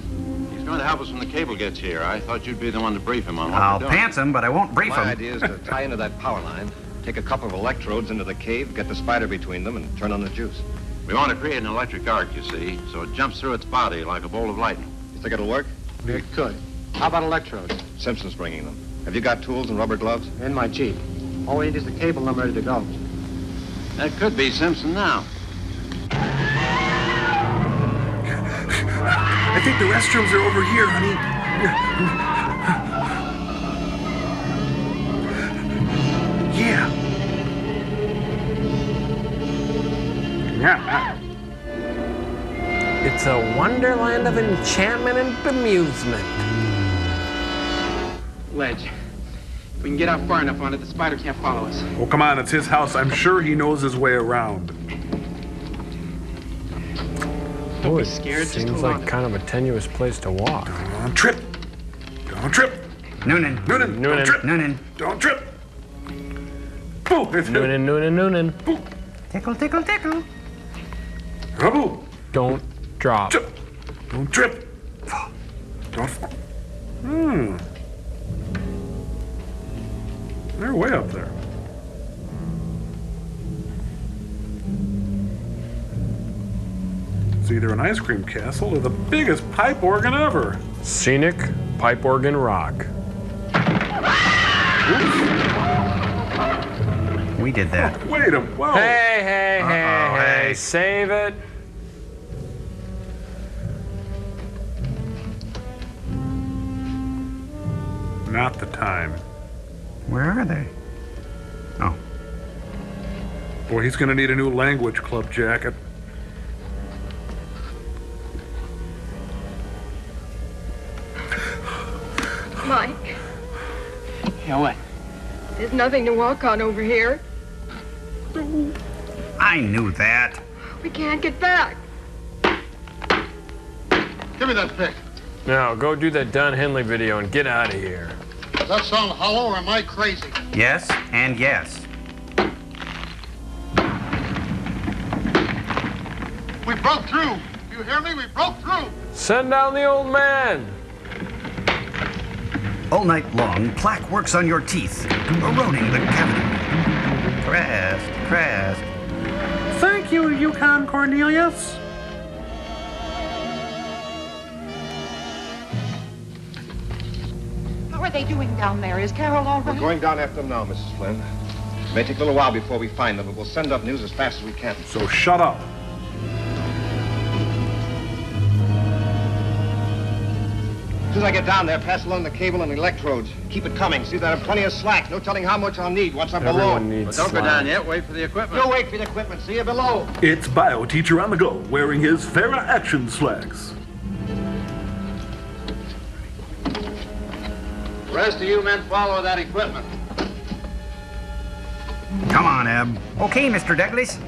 He's going to help us when the cable gets here. I thought you'd be the one to brief him on what I'll we're doing. pants him, but I won't brief My him. idea is to tie into that power line, take a couple of electrodes into the cave, get the spider between them, and turn on the juice. We want to create an electric arc, you see, so it jumps through its body like a bolt of lightning. You think it'll work? It could. How about electrodes? Simpson's bringing them. Have you got tools and rubber gloves? In my Jeep. All we need is the cable and I'm ready to go. That could be Simpson now. I think the restrooms are over here, honey. Yeah. Yeah. It's a wonderland of enchantment and bemusement. Ledge. If we can get out far enough on it, the spider can't follow us. Oh, come on, it's his house. I'm sure he knows his way around. Don't be scared, just Seems hold like on. kind of a tenuous place to walk. Don't trip. Don't trip. Noonan. Noonan. Noonan. Don't trip. Noonan. Don't trip. Boo. Noonan, Noonan, Noonan. Boo. Tickle, tickle, tickle. Boo. Don't drop. Trip. Don't trip. Don't. They're way up there. It's either an ice cream castle or the biggest pipe organ ever. Scenic pipe organ rock. We did that. Wait a minute. Whoa. Hey, save it. Not the time. Where are they? Oh. Boy, he's gonna need a new language club jacket. Mike, Yeah, what? there's nothing to walk on over here. I knew that. We can't get back. Give me that pick. Now, go do that Don Henley video and get out of here. Does that sound hollow or am I crazy? Yes and yes. We broke through. You hear me? We broke through. Send down the old man. All night long, plaque works on your teeth, eroding the cavity. Crest, crest. Thank you, Yukon Cornelius. How are they doing down there? Is Carol all We're right? going down after them now, Mrs. Flynn. It may take a little while before we find them, but we'll send up news as fast as we can. So shut up. As soon as I get down there, pass along the cable and the electrodes. Keep it coming. See that I have plenty of slack. No telling how much I'll need once I'm below. Everyone needs But don't go slack. down yet. Wait for the equipment. No, wait for the equipment. See you below. It's Bio Teacher on the go, wearing his Farrah action slacks. The rest of you men follow that equipment. Come on, Eb. Okay, Mr. Douglas.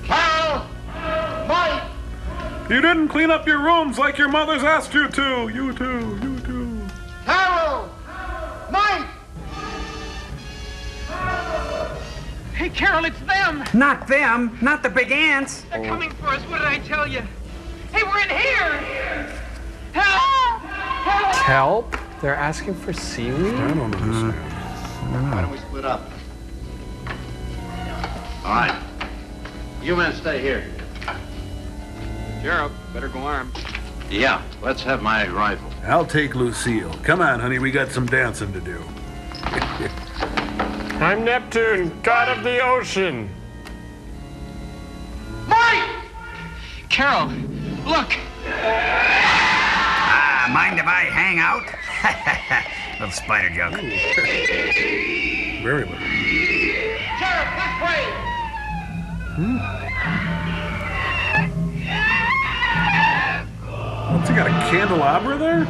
Carol! Mike! You didn't clean up your rooms like your mother's asked you to. You too. Carol! Mike! Hey, Carol, it's them. Not them. Not the big ants. They're coming for us. What did I tell you? Hey, we're in here. Help! Help! Help? They're asking for seaweed? I don't understand. Why don't we split up? All right. You men stay here. Gerald, better go armed. Yeah, let's have my rifle. I'll take Lucille. Come on, honey, we got some dancing to do. I'm Neptune, god of the ocean. Mike! Carol, look. Ah, mind if I hang out? Little spider joke. Very little. Sheriff, this way! What's he got, a candelabra there?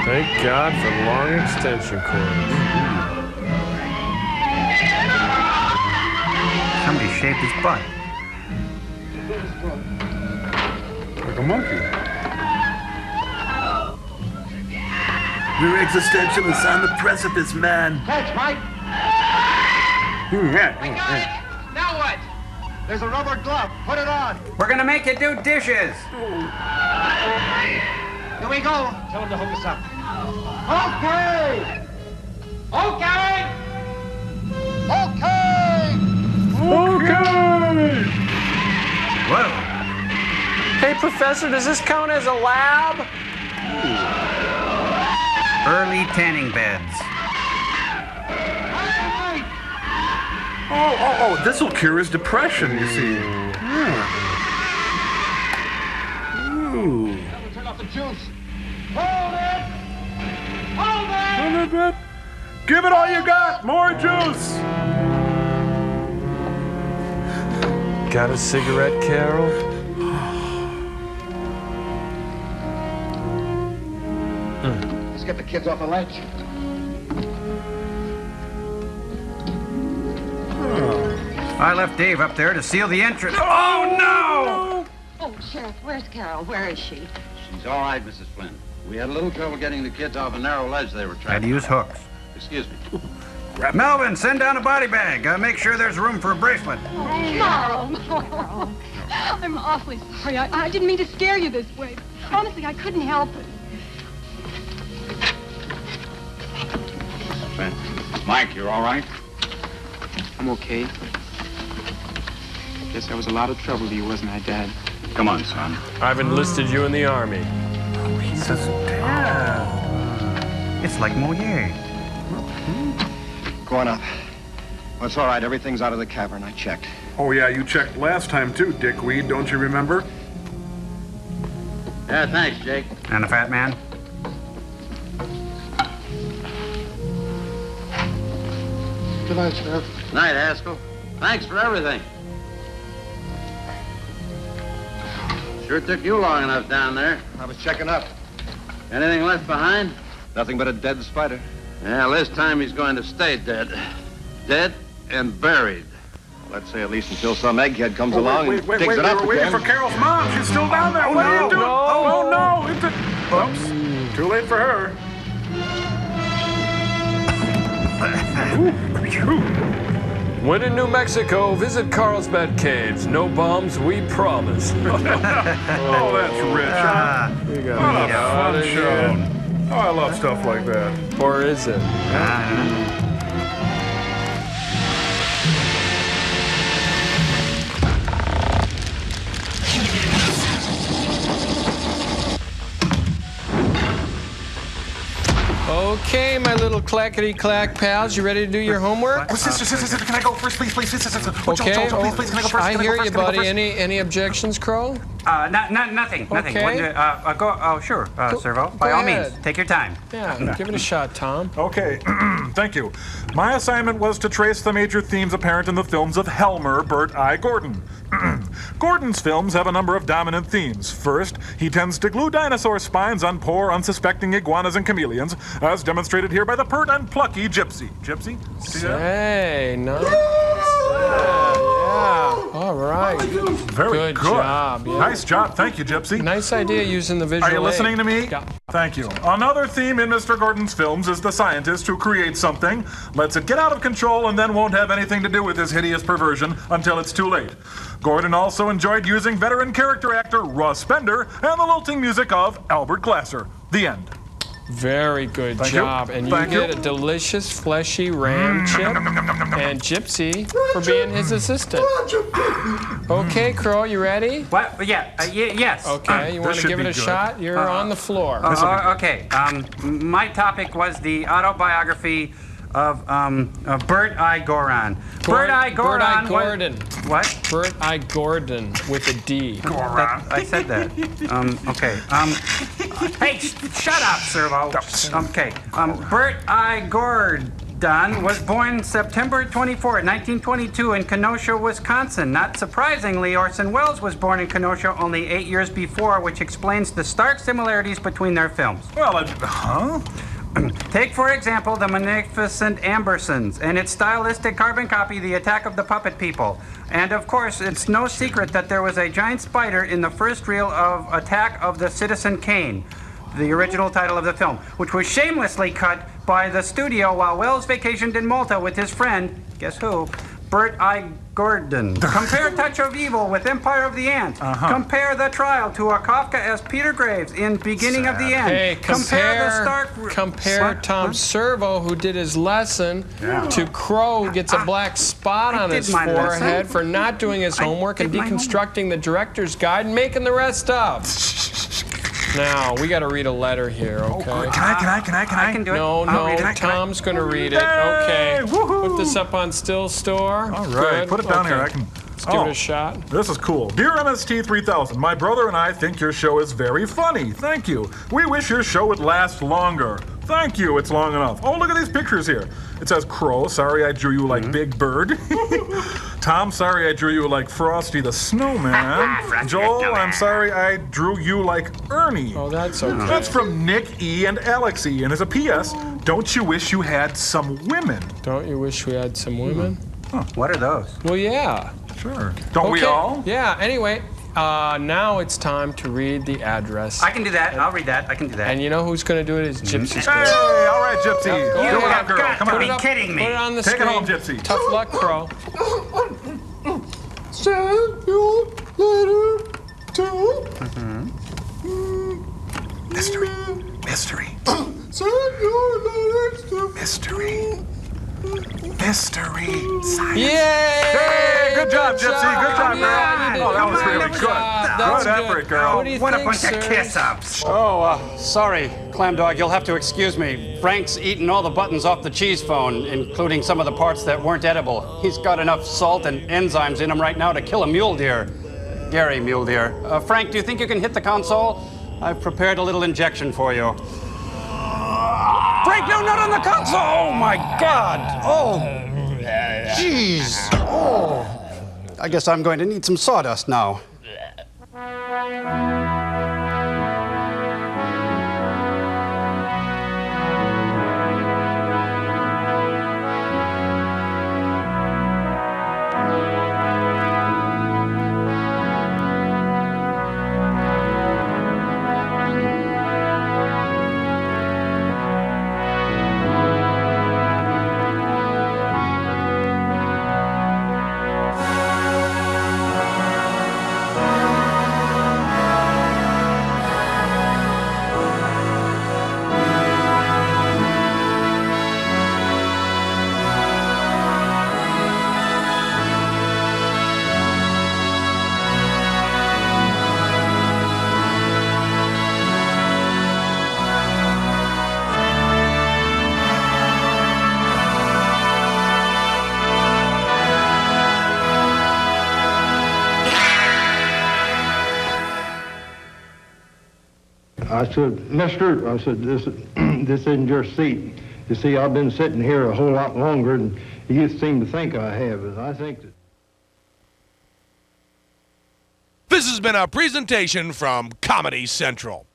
Thank God for long extension cords. Somebody shaved his butt. Like a monkey. Your existential is on the precipice, man. Catch, Mike. Now what? There's a rubber glove. Put it on. We're gonna make you do dishes. Here we go. Tell him to hook us up. Okay. Okay! Okay. Whoa. Hey, Professor, does this count as a lab? Early tanning beds. Oh, this will cure his depression, you see. Yeah. Ooh. Turn off the juice. Hold it. Hold it. Give it all you got. More juice. Got a cigarette, Carol? Let's get the kids off the ledge. I left Dave up there to seal the entrance. Oh, no! Oh, Sheriff, where's Carol? Where is she? She's all right, Mrs. Flynn. We had a little trouble getting the kids off a narrow ledge they were trying Had to use hooks. Excuse me. Melvin, send down a body bag. Make sure there's room for a bracelet. Carl. I'm awfully sorry. I didn't mean to scare you this way. Honestly, I couldn't help it. Mike, you're all right? I'm okay. Guess I was a lot of trouble to you, wasn't I, Dad? Come on, son. I've enlisted you in the Army. He says, Dad. It's like Moliere. Go on up. Well, it's all right. Everything's out of the cavern. I checked. Oh, yeah, you checked last time, too, Dickweed. Don't you remember? Yeah, thanks, Jake. And the fat man? Good night, Sheriff. Night, Haskell. Thanks for everything. Sure took you long enough down there. I was checking up. Anything left behind? Nothing but a dead spider. Yeah, this time he's going to stay dead. Dead and buried. Well, let's say at least until some egghead comes along and digs it up We're waiting again. for Carol's mom. She's still down there. What are you doing? Oh, no. Oops. Too late for her. When in New Mexico, visit Carlsbad Caves. No bombs, we promise. Oh, that's rich, huh? You got What a it. fun show. Oh, I love stuff like that. Or is it? Okay, my little clackety-clack pals, you ready to do your homework? Sister, can I go first, please? Okay. Please, can I go first? I hear you, buddy. Any objections, Crow? Nothing. Okay. Sure, Servo. By all means, take your time. Yeah, give it a shot, Tom. Okay, thank you. My assignment was to trace the major themes apparent in the films of Helmer Burt I. Gordon. Gordon's films have a number of dominant themes. First, he tends to glue dinosaur spines on poor, unsuspecting iguanas and chameleons, as demonstrated here by the pert and plucky Gypsy. Gypsy? See that? Hey, nice. Yeah. All right. Very good job. Yeah. Nice job. Thank you, Gypsy. Nice idea using the visual Are you listening aid. to me? Yeah. Thank you. Another theme in Mr. Gordon's films is the scientist who creates something, lets it get out of control, and then won't have anything to do with his hideous perversion until it's too late. Gordon also enjoyed using veteran character actor Russ Bender and the lilting music of Albert Glasser. The end. Very good job. And you get a delicious, fleshy ram chip. And Gypsy for being his assistant. Okay, Crow, you ready? What? Yes. Okay, you want to give it a shot? You're on the floor. Okay. My topic was the autobiography of Burt I. Goran. Burt I. Gordon. What? Burt I. Gordon with a D. I said that. Okay. Hey, shut up, Servo. Okay. Burt I. Gordon was born September 24, 1922 in Kenosha, Wisconsin. Not surprisingly, Orson Welles was born in Kenosha only 8 years before, which explains the stark similarities between their films. Well, Take, for example, The Magnificent Ambersons and its stylistic carbon copy, The Attack of the Puppet People. And of course, it's no secret that there was a giant spider in the first reel of Attack of the Citizen Kane. the original title of the film, which was shamelessly cut by the studio while Wells vacationed in Malta with his friend, guess who? Bert I. Gordon. Compare Touch of Evil with Empire of the Ants. Compare The Trial to a Kafka as Peter Graves in Beginning of the End. Hey, compare What? Tom Servo, who did his lesson, to Crow, who gets a black spot on his forehead for not doing his homework and deconstructing the director's guide and making the rest up. Now, we got to read a letter here, okay? Oh, can I? I can do it. No, Tom's going to read it. Okay. Put this up on Still Store. All right, Good. put it down here. I can. Let's give it a shot. This is cool. Dear MST3000, my brother and I think your show is very funny. Thank you. We wish your show would last longer. Thank you. It's long enough. Oh, look at these pictures here. It says Crow, sorry I drew you like Big Bird. Tom, sorry I drew you like Frosty the Snowman. Joel, I'm sorry I drew you like Ernie. Oh, that's okay. That's from Nick E. and Alex E. And as a P.S., don't you wish you had some women? Don't you wish we had some women? What are those? Well, yeah. Sure. Don't we all? Yeah, anyway, now it's time to read the address. I can do that. I'll read that. I can do that. And you know who's going to do it is Gypsy's Hey, all right, Gypsy. You Go have girl. got Come to on. be kidding me. Put it on the Take screen. it home, Gypsy. Tough luck, Crow. Send your letter to Mystery. Send your letters to Mystery. Yay! Hey, good job, Gypsy. Good job, girl. Yeah, Oh, that was good really job. good. Good That's effort, girl. What do you What a think, bunch of sirs? kiss-ups. Oh, sorry, Clam Dog. You'll have to excuse me. Frank's eaten all the buttons off the cheese phone, including some of the parts that weren't edible. He's got enough salt and enzymes in him right now to kill a mule deer. Gary Mule Deer. Frank, do you think you can hit the console? I've prepared a little injection for you. Frank, no, not on the console! Oh, my God! Oh, jeez. Oh. I guess I'm going to need some sawdust now. I said, mister, I said, this isn't your seat. You see, I've been sitting here a whole lot longer than you seem to think I have. And I think that... This has been a presentation from Comedy Central.